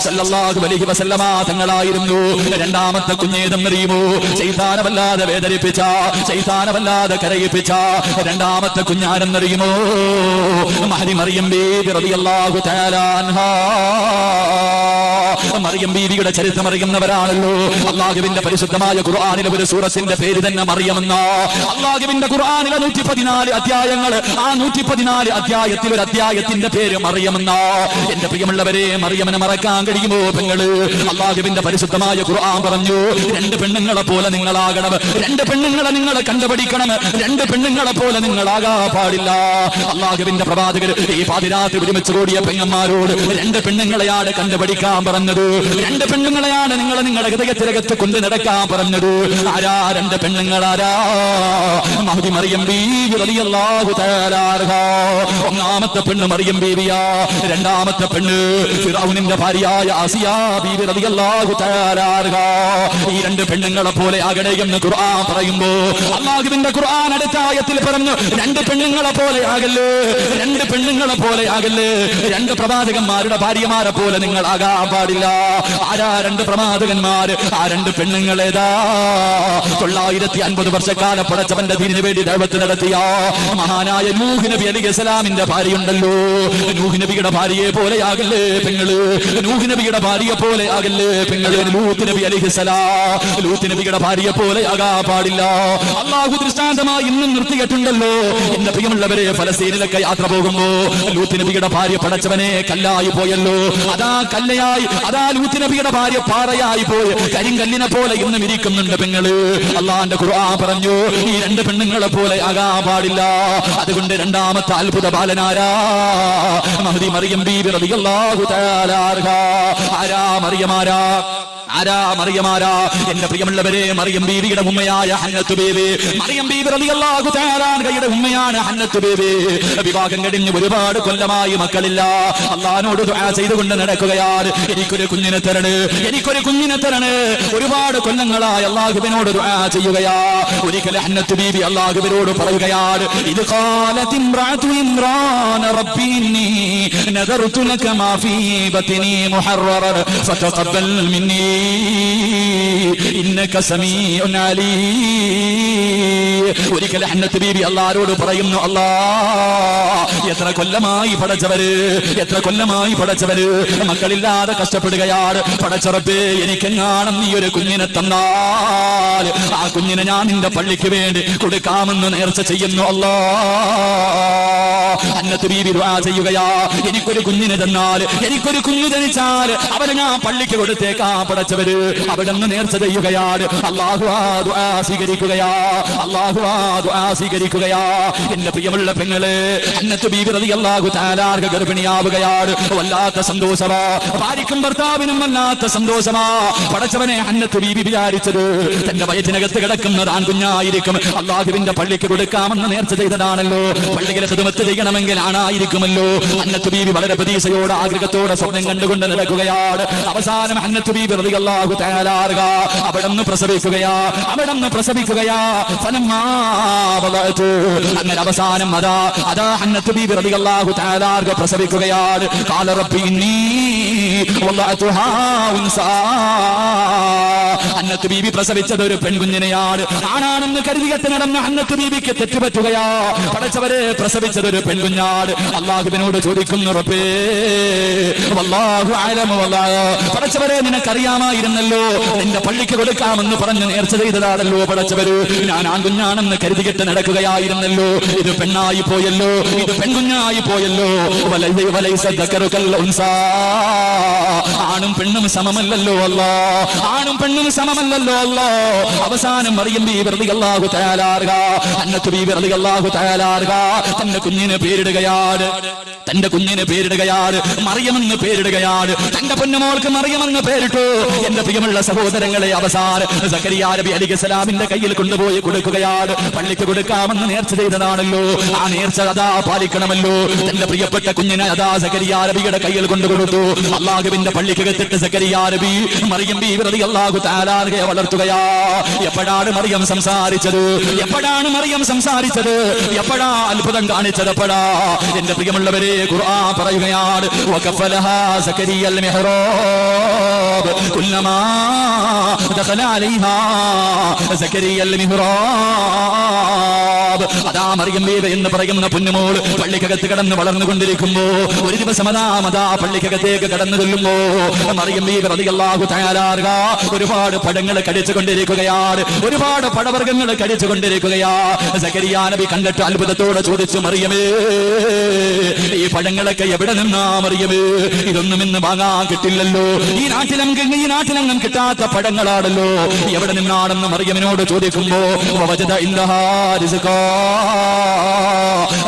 സല്ലല്ലാഹു അലൈഹി വസല്ലമ തങ്ങളായിരുന്നു. 2-ാമത്തെ കുഞ്ഞേതെന്നറിയുമോ? ശൈത്താനെ വല്ലാതെ വേദനിപ്പിച്ച, ശൈത്താനെ വല്ലാതെ കരയിപ്പിച്ച 2-ാമത്തെ കുഞ്ഞാരെന്നറിയുമോ? മഹദി മറിയം ബീബി റളിയല്ലാഹു തആല അൻഹാ. മറിയം ബീവിയുടെ ചരിത്രം അറിയുന്നവരാണല്ലോ. അള്ളാഹുവിന്റെ പരിശുദ്ധമായ ഖുർആനിലെ ഒരു സൂറത്തിന്റെ പേര് തന്നെ മറിയം എന്ന. അള്ളാഹുവിന്റെ ഖുർആനിലെ 114 അധ്യായങ്ങൾ. ആ 114 അധ്യായത്തിൽ ഒരു അധ്യായത്തിന്റെ പേര് മറിയം എന്ന. എന്റെ പ്രിയമുള്ളവരെ, മറിയമിനെ മറക്കാൻ കഴിയുമോ പെങ്ങള്? അള്ളാഹുവിന്റെ പരിശുദ്ധമായ ഖുർആൻ പറഞ്ഞു, 2 പെണ്ണുങ്ങളെ പോലെ നിങ്ങളാകണം, 2 പെണ്ണുങ്ങളെ നിങ്ങൾ കണ്ടുപിടിക്കണം, 2 പെണ്ണുങ്ങളെ പോലെ നിങ്ങളാകാൻ പാടില്ല. അള്ളാഹുവിന്റെ പ്രവാചകർ ഈ പാതിരാത്രി ഒരുമിച്ച് കൂടിയ പെങ്ങന്മാരോട് 2 പെണ്ണുങ്ങളെയാണ് കണ്ടുപിടിക്കാൻ പറഞ്ഞത്. പറഞ്ഞത്. രണ്ട് പെണ്ണുങ്ങളെയാണ് നിങ്ങളുടെ ഹൃദയത്തിനകത്ത് കൊണ്ട് നടക്കാൻ പറഞ്ഞത്. ആരാ രണ്ട് പെണ്ണുങ്ങളാരാ? മഹ്ദി മറിയം ബീവി റളിയല്ലാഹു തആല അൻഹാ. ഒന്നാമത്തെ പെണ്ണ് മറിയം ബീവിയാ. രണ്ടാമത്തെ പെണ്ണ് ഫിറഔനിന്റെ ഭാര്യയായ ആസിയ ബീവി റളിയല്ലാഹു തആല അൻഹാ. ഈ രണ്ട് പെണ്ണുങ്ങളെ പോലെ ആകണേ എന്ന് ഖുർആൻ പറയുമ്പോ അല്ലാഹുവിന്റെ ഖുർആൻ അടുത്ത ആയത്തിൽ പറഞ്ഞു, രണ്ട് പെണ്ണുങ്ങളെ പോലെ ആകല്ലേ, രണ്ട് പെണ്ണുങ്ങളെ പോലെ ആകല്ലേ, രണ്ട് പ്രവാചകന്മാരുടെ ഭാര്യമാരെ പോലെ നിങ്ങൾ ആകാൻ പാടില്ല. ആരാ രണ്ട് പ്രവാചകന്മാര്? ആ രണ്ട് പെണ്ണുങ്ങളേതാ? 950 വർഷക്കാല പടച്ചവന്റെ ദീനിന് വേണ്ടി ദഅവത്ത് നടത്തിയ മഹാനായ നൂഹ് നബി അലൈഹിസ്സലാമിന്റെ ഭാര്യയുണ്ടല്ലോ. നൂഹ് നബിയുടെ ഭാര്യയെ പോലെ ആകല്ലേ പെങ്ങള്, നൂഹ് നബിയുടെ ഭാര്യയെ പോലെ ആകല്ലേ പെങ്ങള്. ലൂത്ത് നബി അലൈഹിസ്സലാം, ലൂത്ത് നബിയുടെ ഭാര്യയെ പോലെ ആകാൻ പാടില്ല. അല്ലാഹു ദൃഷ്ടാന്തമായി ഇന്നും നിർത്തിയിട്ടുണ്ടല്ലോ. എന്റെ പ്രിയമുള്ളവരെ, ഫലസ്തീനിലൊക്കെ യാത്ര പോകുമ്പോ ലൂത്ത് നബിയുടെ ഭാര്യ പടച്ചവനെ കല്ലായി പോയല്ലോ. അതാ കല്ലയായി, അതാ ലൂത്ത് നബിയുടെ ഭാര്യ പാറയായി പോയി കരിങ്കല്ലിനെ പോലെ ഇന്നും ഇരിക്കുന്നുണ്ട് പെങ്ങള്. അള്ളാന്റെ ഖുർആൻ പറഞ്ഞു, ഈ രണ്ട് പെണ്ണുങ്ങളെ പോലെ ആകാൻ പാടില്ല. അതുകൊണ്ട് രണ്ടാമത്തെ അത്ഭുത ബാലനാരാ? മഹ്ദി മറിയം ബീവി റളിയല്ലാഹു തആല അൻഹാ. ആരാ മറിയമാരാ? ആരാ മറിയമാരാ? എന്റെ പ്രിയമുള്ളവരെ, മറിയം ബീവിയുടെ ഉമ്മയായ ഹന്നത്ത് ബീവി, മറിയം ബീവി റളിയല്ലാഹു തആല അൻഹയുടെ ഉമ്മയാണ് ഹന്നത്ത് ബീവി. വിവാഹം കഴിഞ്ഞ് ഒരുപാട് കൊല്ലമായി മക്കളില്ല. അല്ലാഹുവോട് ദുആ ചെയ്തുകൊണ്ട് നടക്കുകയാണ്, എനിക്കൊരു കുഞ്ഞിനെ തരണേ, എനിക്കൊരു കുഞ്ഞിനെ തരണേ. ഒരുപാട് കൊല്ലങ്ങളായി അല്ലാഹുവിനോട് ദുആ ചെയ്യുകയാ. ഒരിക്കൽ ഹന്നത്ത് ബീവി അല്ലാഹുവിനോട് പറയുകയാണ്, ഇത് ഖാലത് ഇംറഅതു ഇംറാൻ റബ്ബി ഇന്നി നദർതു ലക മാ ഫീ ബത്നി മുഹററൻ ഫതഖബ്ബൽ മിന്നി ഇന്നക സമീഉൻ അലീം. ഒരിക്കൽ ഹന്നത്ത് ബീവി അല്ലാഹുവോട് പറയുന്നു, അല്ലാഹ് എത്ര കൊല്ലമായി പടച്ചവര്, എത്ര കൊല്ലമായി പടച്ചവര് മക്കളില്ലാതെ കഷ്ടപ്പെടുകയാണ്. പടച്ചറപ്പേ, എനിക്കെങ്ങാണം നീ ഒരു കുഞ്ഞിനെ തന്നാൽ ആ കുഞ്ഞിനെ ഞാൻ നിന്റെ പള്ളിക്ക് വേണ്ടി കൊടുക്കാമെന്ന് നേർച്ച ചെയ്യുന്നു. അല്ലാഹ് ഹന്നത്ത് ബീവി ദുആ ചെയ്യുകയാ, എനിക്കൊരു കുഞ്ഞിനെ തന്നാൽ, എനിക്കൊരു കുഞ്ഞു ജനിച്ചാൽ അവരെ ഞാൻ പള്ളിക്ക് കൊടുത്തേക്കാം പടച്ചവര്. അവിടെ നിന്ന് നേർച്ച ചെയ്യുകയാണ്. അല്ലാഹു ആ ദുആ സ്വീകരിക്കുകയാ, അല്ലാഹു ആ ദുആ സ്വീകരിക്കുകയാ. എന്റെ പ്രിയമുള്ള പെങ്ങളെ, ഹന്നത്ത് ബീവി റളിയല്ലാഹു തആല അൻഹ ഗർഭിണിയാവുകയാണ്. വല്ലാത്ത സന്തോഷമാ, ഭാര്യയ്ക്കും ഭർത്താവിനും വല്ലാത്ത സന്തോഷമാ. പടച്ചവനെ, ഹന്നത്ത് ബീവി വിചാരിച്ചത് തന്റെ വയറ്റിനകത്ത് കിടക്കുന്നത് ആൺകുഞ്ഞായിരിക്കും. അല്ലാഹുവിന്റെ പള്ളിക്ക് കൊടുക്കാമെന്ന് നേർച്ച ചെയ്തതാണല്ലോ. പള്ളിയിലെ ഖിദ്മത്ത് ചെയ്യണമെങ്കിൽ ആണായിരിക്കുമല്ലോ. ഹന്നത്ത് ബീവി വളരെ പ്രതീക്ഷയോടെ ആഗ്രഹത്തോടെ സ്വപ്നം കണ്ടുകൊണ്ട് നടക്കുകയാണ്. അവസാനം ഹന്നത്ത് ബീവി റളിയല്ലാഹു തആല അൻഹ അവിടുന്ന് പ്രസവിക്കുകയാ, അവിടുന്ന് പ്രസവിക്കുകയാ. ഫലമ്മാ വലഅതു, അങ്ങനെ അവസാനം അതാ ഹന്നത്ത് ബീവി റളിയല്ലാഹു തആല അൻഹ പ്രസവിക്കുകയാണ്. ഖാല റബ്ബി ഇന്നി വലഅതുഹാ ഉൻസാ. ഹന്നത്ത് ബീവി പ്രസവിച്ചത് ഒരു പെൺകുഞ്ഞിനെയാണ്. ആണാണെന്ന് കരുതിയിട്ട് നടന്ന ഹന്നത്ത് ബീവിക്ക് തെറ്റുപറ്റുകയാ. പടച്ചവരെ, പ്രസവിച്ചത് ഒരു പെൺകുഞ്ഞാണ്. അല്ലാഹുവിനോട് ചോദിക്കുന്നു, റബ്ബേ വല്ലാഹു അലമു വല്ലാഹു, പടച്ചവരെ നിനക്കറിയാമായിരുന്നല്ലോ, നിന്റെ പള്ളിക്ക് കൊടുക്കാമെന്ന് പറഞ്ഞ് നേർച്ച ചെയ്തതാണല്ലോ. പടച്ചവര്, ഞാൻ ആൺകുഞ്ഞാണെന്ന് കരുതിയിട്ട് നടക്കുകയായിരുന്നല്ലോ. ഇത് പെണ്ണായി പോയല്ലോ, ഇത് പെൺകുഞ്ഞായി പോയല്ലോ. വലൈസ ദക്കറു കൽ ഉൻസാ, ആണും പെണ്ണും സമമല്ലല്ലോ അല്ലാ, ആണും പെണ്ണും സമമല്ലല്ലോ അല്ലാ. അവസാനം മറിയം ബീവി റളിയല്ലാഹു തആല അൻഹ, ഹന്നത്ത് ബീവി റളിയല്ലാഹു തആല അൻഹ തന്റെ കുഞ്ഞിനെ പേരിടുകയാണ്, തന്റെ കുഞ്ഞിനെ പേരിടുകയാണ്, മറിയമെന്ന് പേരിടുകയാണ്. തന്റെ പൊന്നുമോൾക്ക് മറിയമെന്ന് പേരിട്ടു. എന്റെ പ്രിയമുള്ള സഹോദരങ്ങളെ, അവസാനം സക്കരിയ നബി അലൈഹിസ്സലാമിന്റെ കയ്യിൽ കൊണ്ടുപോയി കൊടുക്കുകയാണ്. പള്ളിക്ക് കൊടുക്കാമെന്ന് നേർച്ച ചെയ്തതാണല്ലോ. ആ നേർച്ച അതാ പാലിക്കണമല്ലോ. തന്റെ പ്രിയപ്പെട്ട കുഞ്ഞിനെ അതാ സക്കരിയ നബിയുടെ കയ്യിൽ കൊണ്ടുകൊടുത്തു. അല്ലാഹുവിന്റെ പള്ളിക്കകത്തിട്ട് സക്കരിയ നബി മറിയം ബീവി റളിയല്ലാഹു തആല അൻഹയെ വളർത്തുകയാ. എപ്പോഴാണ് മറിയം സംസാരിച്ചത്? എപ്പോഴാണ് മറിയം സംസാരിച്ചത്? എപ്പോഴാ അത്ഭുതം കാണിച്ചത്? എപ്പോഴാ? എന്റെ പ്രിയമുള്ളവരെ, ഖുർആൻ പറയുകയാണ്, വകഫലഹാ സക്കരിയൽ മിഹ്റാബ് കുല്ലമാ ദഖല അലൈഹാ സക്കരിയൽ മിഹ്റാബ്. അതാ മറിയം ബീവി എന്ന് പറയുന്ന പൊന്നുമോൾ പള്ളിക്കകത്ത് കടന്ന് വളർന്നുകൊണ്ടിരിക്കുമ്പോ ഒരു ദിവസം അതാ പള്ളിക്കകത്തേക്ക് കടന്നു ചെല്ലുമ്പോ മറിയം ബീവി റളിയല്ലാഹു തആല അൻഹ ഒരുപാട് പഴങ്ങൾ കടിച്ചുകൊണ്ടിരിക്കുകയാണ്, ഒരുപാട് പഴവർഗ്ഗങ്ങൾ കടിച്ചുകൊണ്ടിരിക്കുകയാ. സക്കരിയ നബി കണ്ടിട്ട് അത്ഭുതത്തോടെ ചോദിച്ചു, മറിയമേ, ഈ പഴങ്ങളൊക്കെ എവിടെ നിന്നാ മറിയമേ? ഇതൊന്നും ഇന്ന് വാങ്ങാൻ കിട്ടില്ലല്ലോ, ഈ നാട്ടിലെങ്ങും കിട്ടാത്ത പഴങ്ങളാണല്ലോ, എവിടെ നിന്നാണെന്ന് മറിയമിനോട് ചോദിക്കുമ്പോ വജദ ഇൻദഹാ റിസ്ഖാ,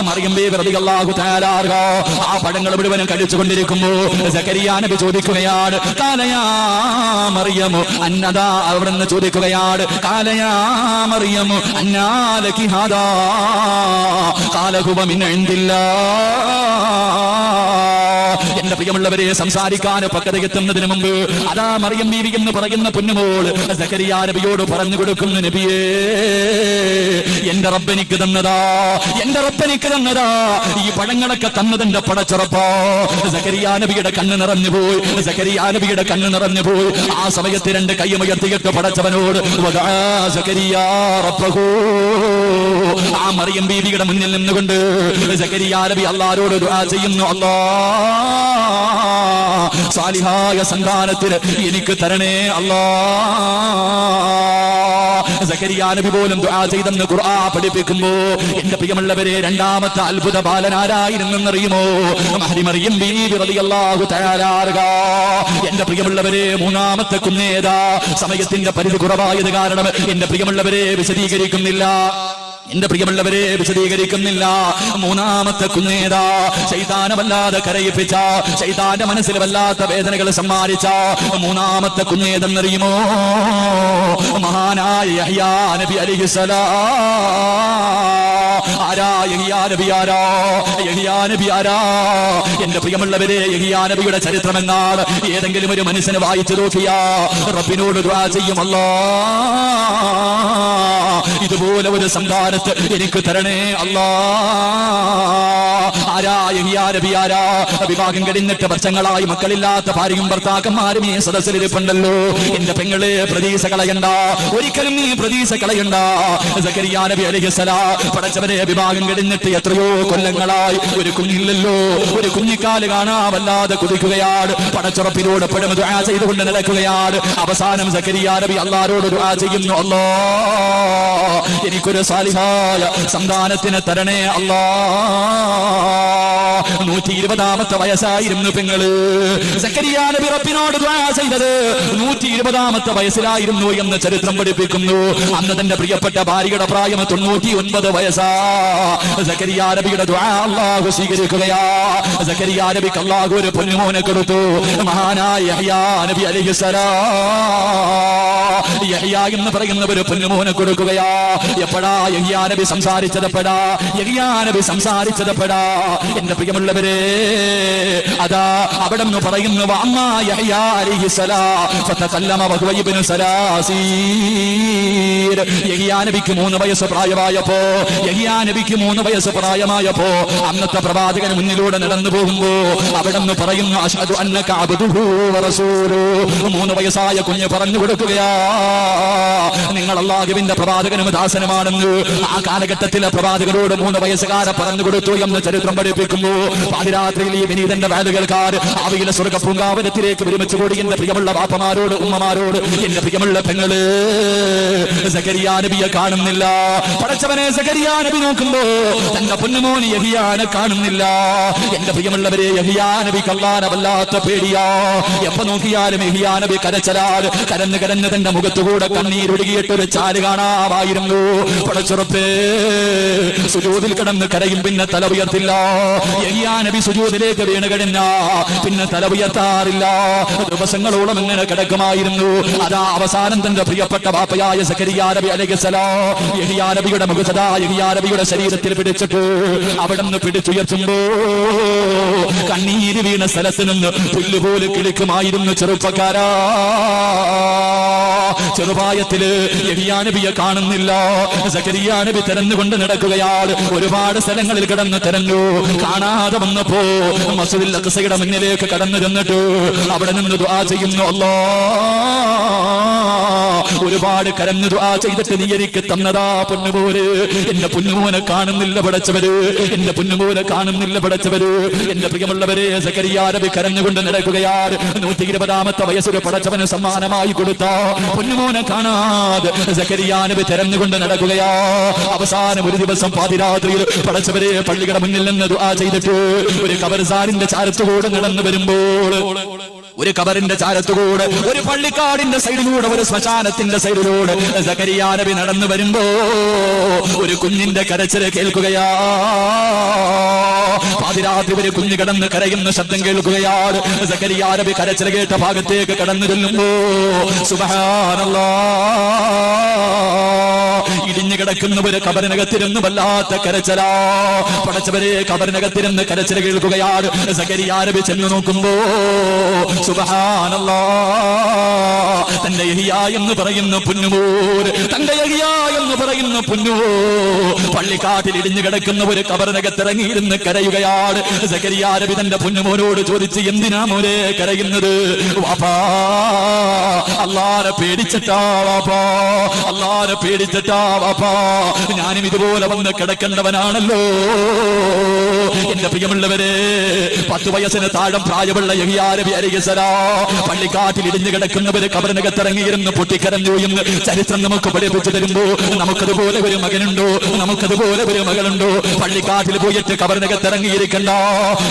മറിയം ബീവി റളിയല്ലാഹു തആല അൻഹാ ആ പഴങ്ങൾ മുഴുവനും കഴിച്ചുകൊണ്ടിരിക്കുമ്പോൾ സക്കരിയ നബി ചോദിക്കുകയാണ്, കാലയാ മറിയമു അന്നദാ, അവിടുന്ന് ചോദിക്കുകയാണ്, കാലയാ മറിയമു അന്നാലകി ഹാദാ ഖാല ഹുവ മിൻ ഇൻദില്ലാഹ്. എന്റെ പ്രിയമുള്ളവരെ, സംസാരിക്കാൻ പക്വതയെത്തുന്നതിന് മുമ്പ് അതാ മറിയം ബീവി എന്ന് പറയുന്ന പൊന്നുമോൾ സക്കരിയ നബിയോട് പറഞ്ഞു കൊടുക്കുന്നു, നബിയേ, എന്റെ റബ്ബെനിക്ക് തന്നതാ, എന്റെ റബ്ബെനിക്ക് തന്നതാ, ഈ പഴങ്ങളൊക്കെ തന്നതിന്റെ പടച്ചുറപ്പോ. സക്കരിയ നബിയുടെ കണ്ണ് നിറഞ്ഞുപോയി, സക്കരിയ നബിയുടെ കണ്ണ് നിറഞ്ഞുപോയി. ആ സമയത്ത് രണ്ട് കൈയുയർത്തിയിട്ട് പടച്ചവനോട് സക്കരിയ റബ്ബഹു, ആ മറിയം ബീവിയുടെ മുന്നിൽ നിന്നുകൊണ്ട് സക്കരിയ നബി അല്ലാഹുവോട് ദുആ ചെയ്യുന്നു, അല്ലാഹ് സാലിഹായ സന്താനത്തിന് എനിക്ക് തരണേ അല്ലാഹ്. സക്കരിയ നബി പോലും ദുആ ചെയ്തെന്ന് ഖുർആൻ പഠിപ്പിക്കുമ്പോ എന്റെ പ്രിയമുള്ളവരെ, രണ്ടാമത്തെ അത്ഭുത ബാലനാരായിരുന്നെന്നറിയുമോ? മറിയം ബീവി റളിയല്ലാഹു തആല അൻഹാ. എന്റെ പ്രിയമുള്ളവരെ, മൂന്നാമത്തെ കുഞ്ഞേതാ? സമയത്തിന്റെ പരിധി കുറവായത് കാരണം എന്റെ പ്രിയമുള്ളവരെ വിശദീകരിക്കുന്നില്ല, എന്റെ പ്രിയമുള്ളവരെ വിശദീകരിക്കുന്നില്ല. മൂന്നാമത്തെ കുഞ്ഞേതാ? ശൈതാനെ വല്ലാതെ കരയിപ്പിച്ച, ശൈതാന്റെ മനസ്സിൽ വല്ലാത്ത വേദനകൾ സമ്മാനിച്ച മൂന്നാമത്തെ കുഞ്ഞേതെന്നറിയുമോ? മഹാനായ യഹ്യാ നബി അലൈഹിസ്സലാം. ആരാ യഹ്യാ നബി? ആരാ യഹ്യാ നബി? ആരാ? എന്റെ പ്രിയമുള്ളവരെ, യഹ്യാ നബിയുടെ ചരിത്രം എന്നാൽ ഏതെങ്കിലും ഒരു മനുഷ്യനെ വായിച്ചു നോക്കിയാ റബ്ബിനോട് ദുആ ചെയ്യും, അല്ലാഹ് ഇതുപോലെ ഒരു സന്താനത്തെ എനിക്ക് തരണേ അല്ലാഹ്. ആരാ യഹ്യാ നബി? ആരാ? വിവാഹം കഴിഞ്ഞിട്ട് വർഷങ്ങളായി മക്കളില്ലാത്ത ഭാര്യയും ഭർത്താക്കന്മാരും ഈ സദസ്സിലിരിപ്പുണ്ടല്ലോ. എന്റെ പെങ്ങളെ, പ്രതീക്ഷ കളയണ്ട, ഒരിക്കലും നീ പ്രതീക്ഷ കളയണ്ട. സക്കരിയ നബി അലൈഹിസ്സലാം പടച്ചവനെ, വിവാഹം കഴിഞ്ഞിട്ട് എത്രയോ കൊല്ലങ്ങളായി ഒരു കുഞ്ഞില്ലല്ലോ, ഒരു കുഞ്ഞിക്കാല് കാണാൻ വല്ലാതെ കുതിക്കുകയാണ്. പടച്ചുറപ്പിനോട് എപ്പോഴും ദുആ ചെയ്തുകൊണ്ട് നടക്കുകയാണ്. അവസാനം സക്കരിയ നബി അല്ലാഹുവോട് ദുആ ചെയ്യുന്നു, അല്ലാഹ് എനിക്കൊരു സാലിഹായ സന്താനത്തിന് തരണേ അല്ലാഹ്. 120ാമത്തെ വയസ്സായിരുന്നു പെങ്ങള്. സക്കരിയ നബി റബ്ബിനോട് ദുആ ചെയ്തത് 120ാമത്തെ വയസ്സിലായിരുന്നു എന്ന് ചരിത്രം പഠിപ്പിക്കുന്നു. അന്ന് തന്റെ പ്രിയപ്പെട്ട ഭാര്യയുടെ പ്രായം 99 വയസ്സാ. സക്കരിയ നബിയുടെ ദുആ അല്ലാഹു സ്വീകരിക്കുകയാ. സക്കരിയ നബിക്ക് അല്ലാഹു ഒരു പൊന്നുമോനെ കൊടുത്തു, മഹാനായ യഹ്യാ നബി അലൈഹിസ്സലാം. യഹ്യാ എന്ന് പറയുന്ന ഒരു പൊന്നുമോനെ കൊടുക്കുകയാ. എപ്പോഴാ യഹ്യാ നബി സംസാരിച്ചതെപ്പോഴാ? യഹ്യാ നബി സംസാരിച്ചതെപ്പോഴാ? എന്റെ പ്രിയമുള്ളവരെ, അതാ അവിടെ നിന്ന് പറയുന്നു, വഅമ്മാ യഹ്യാ അലൈഹിസ്സലാം ഫതകല്ലമ വഹുവ ഇബ്നു സലാസീർ. യഹ്യാ നബിക്ക് 3 വയസ്സ് പ്രായമായപ്പോ, യഹ്യാ നബിക്ക് 3 വയസ്സ് പ്രായമായപ്പോ അന്നത്തെ പ്രവാചകൻ മുന്നിലൂടെ നടന്നു പോകുമ്പോ അവിടെ നിന്ന് പറയുന്നു, അശ്ഹദു അന്നക അബ്ദുഹു വറസൂലുഹു. 3 വയസ്സായ കുഞ്ഞ് പറഞ്ഞു കൊടുക്കുകയാ, നിങ്ങൾ അല്ലാഹുവിന്റെ പ്രവാചകനും ദാസനുമാണെന്ന്. ആ കാലഘട്ടത്തിലെ പ്രവാചകരോട് 3 വയസ്സുകാരെ പറഞ്ഞു കൊടുത്തു എന്ന് ചരിത്രം പഠിപ്പിക്കുന്നു. പാതിരാത്രിയിൽ ഈ വിനീതന്റെ വാലുകൾക്കാർ ഭാവിയിലെ സ്വർഗ്ഗ പൂങ്കാവനത്തിലേക്ക് ഒരുമിച്ച് കൂടി എന്റെ പ്രിയമുള്ള ബാപ്പമാരോട്, ഉമ്മമാരോട്, എന്റെ പ്രിയമുള്ള പെങ്ങള്, സക്കരിയ നബിയെ കാണുന്നില്ല. പടച്ചവനെ, സക്കരിയ നബി നോക്കുമ്പോ തന്റെ പൊന്നുമോന് യഹ്യാനെ കാണുന്നില്ല. എന്റെ പ്രിയമുള്ളവരെ, യഹ്യാ നബിക്ക് അല്ലാഹുവിനെ വല്ലാത്ത പേടിയാ. എപ്പോ നോക്കിയാലും യഹ്യാ നബി കരച്ചലാൽ കരഞ്ഞ് കരഞ്ഞ് തന്റെ മുഖത്തുകൂടെ കണ്ണീരൊഴുകിയിട്ടൊരു ചാല് കാണാമായിരുന്നു. പടച്ചുറപ്പേ, സുജൂദിൽ കിടന്ന് കരയും, പിന്നെ തല ഉയർത്തില്ല. യഹ്യാ നബി സുജൂദിലേക്ക് വീണ് കഴിഞ്ഞ പിന്നെ തല ഉയർത്താറില്ല. ദിവസങ്ങളോളം ഇങ്ങനെ കിടക്കുമായിരുന്നു. അതാ അവസാനം തന്റെ പ്രിയപ്പെട്ട ബാപ്പയായ സക്കരിയ നബി അലൈഹിസ്സലാം യഹ്യാ നബിയുടെ മുഖത്തതാ യഹ്യാ നബിയുടെ ശരീരത്തിൽ പിടിച്ചിട്ട് അവിടെ നിന്ന് പിടിച്ചുയർത്തുമ്പോ കണ്ണീര് വീണ സ്ഥലത്ത് നിന്ന് പുല്ലുപോലെ കിളിക്കുമായിരുന്നു. ചെറുപ്പക്കാരാ, ചെറുപ്രായത്തില് യഹ്യാ നബിയെ കാണുന്നില്ല. സക്കരിയ നബി തെരഞ്ഞുകൊണ്ട് നടക്കുകയാണ്. ഒരുപാട് സ്ഥലങ്ങളിൽ കിടന്ന് തെരഞ്ഞു, കാണാതെ വന്നപ്പോ മസ്ജിദുൽ അഖ്സയുടെ മുന്നിലേക്ക് കടന്നു ചെന്നിട്ട് അവിടെ നിന്ന് ദുആ ചെയ്യുന്നു, അല്ലാഹ് ഒരുപാട് കരഞ്ഞു ദുആ ചെയ്തിട്ട് നീ എനിക്ക് തന്നതാ പൊന്നുപോലെ. എന്റെ പൊന്നുമോനെ കാണുന്നില്ല പടച്ചവര്, എന്റെ പൊന്നുമോനെ കാണുന്നില്ല പടച്ചവര്. എന്റെ പ്രിയമുള്ളവരെ, സക്കരിയ നബി കരഞ്ഞുകൊണ്ട് നടക്കുകയാണ്. 120ാമത്തെ വയസ്സിൽ പടച്ചവന് സമ്മാനമായി കൊടുത്ത പൊന്നുമോനെ കാണാതെ സക്കരിയ നബി തെരഞ്ഞുകൊണ്ട് നടക്കുകയാ. അവസാനം ഒരു ദിവസം പാതിരാത്രിയിൽ പടച്ചവരെ പള്ളിയുടെ മുന്നിൽ നിന്ന് ദുആ ചെയ്തിട്ട് ഒരു ഖബർസ്ഥാനിന്റെ ചാരത്തുകൂടെ നടന്നു വരുമ്പോൾ ഒരു കബറിന്റെ ചാരത്തുകൂടെ, ഒരു പള്ളിക്കാടിന്റെ സൈഡിലൂടെ, ഒരു ശ്മശാനത്തിന്റെ സൈഡിലൂടെ സക്കരിയ നബി നടന്നു വരുമ്പോ ഒരു കുഞ്ഞിന്റെ കരച്ചിൽ കേൾക്കുകയാ. പാതിരാത്രി ഒരു കുഞ്ഞ് കിടന്ന് കരയുന്ന ശബ്ദം കേൾക്കുകയാണ്. സക്കരിയ നബി കരച്ചിൽ കേട്ട ഭാഗത്തേക്ക് കടന്നു ചെല്ലുമ്പോ സുബ്ഹാനല്ലാഹ്, ഇടിഞ്ഞു കിടക്കുന്നവര് കബറിനകത്തിരുന്ന് വല്ലാത്ത കരച്ചിലാ. പടച്ചവരെ, കബറിനകത്തിരുന്ന് കരച്ചിൽ കേൾക്കുകയാണ്. സക്കരിയ നബി ചെന്ന് നോക്കുമ്പോ സുബ്ഹാനല്ലാഹ്, തന്റെ യഹിയാ എന്ന് പറയുന്ന പൊന്നുമോർ, തന്റെ യഹിയാ എന്ന് പറയുന്ന പൊന്നുമോർ പള്ളിക്കാട്ടിൽ ഇടിഞ്ഞു കിടക്കുന്ന ഒരു കബറിനകത്തിറങ്ങിയിരുന്ന് കരയുകയാണ്. സക്കരിയ നബി തന്റെ പൊന്നുമോനോട് ചോദിച്ച്, എന്തിനാ മോനെ കരയുന്നത്? വാപ്പാ, അല്ലാഹുവെ പേടിച്ചിട്ടാ വാപ്പാ, അല്ലാഹുവെ പേടിച്ചിട്ടാ വാപ്പാ, ഞാനും ഇതുപോലെ വന്ന് കിടക്കേണ്ടവനാണല്ലോ. എന്റെ പ്രിയമുള്ളവരെ, 10 വയസ്സിന് താഴെ പ്രായമുള്ള യഹിയാ നബി അലൈഹിസ്സലാം പള്ളിക്കാട്ടിൽ ഇടിഞ്ഞു കിടക്കുന്നവര് കബറിനകത്തിറങ്ങിയിരുന്ന് പൊട്ടിക്കരഞ്ഞു എന്ന് ചരിത്രം നമുക്ക് പഠിപ്പിച്ചു തരുമ്പോ, നമുക്കതുപോലെ ഒരു മകനുണ്ടോ, നമുക്കതുപോലെ ഒരു മകളുണ്ടോ? പള്ളിക്കാട്ടിൽ പോയിട്ട് കബറിനകത്തിറങ്ങിയിരിക്കണ്ട.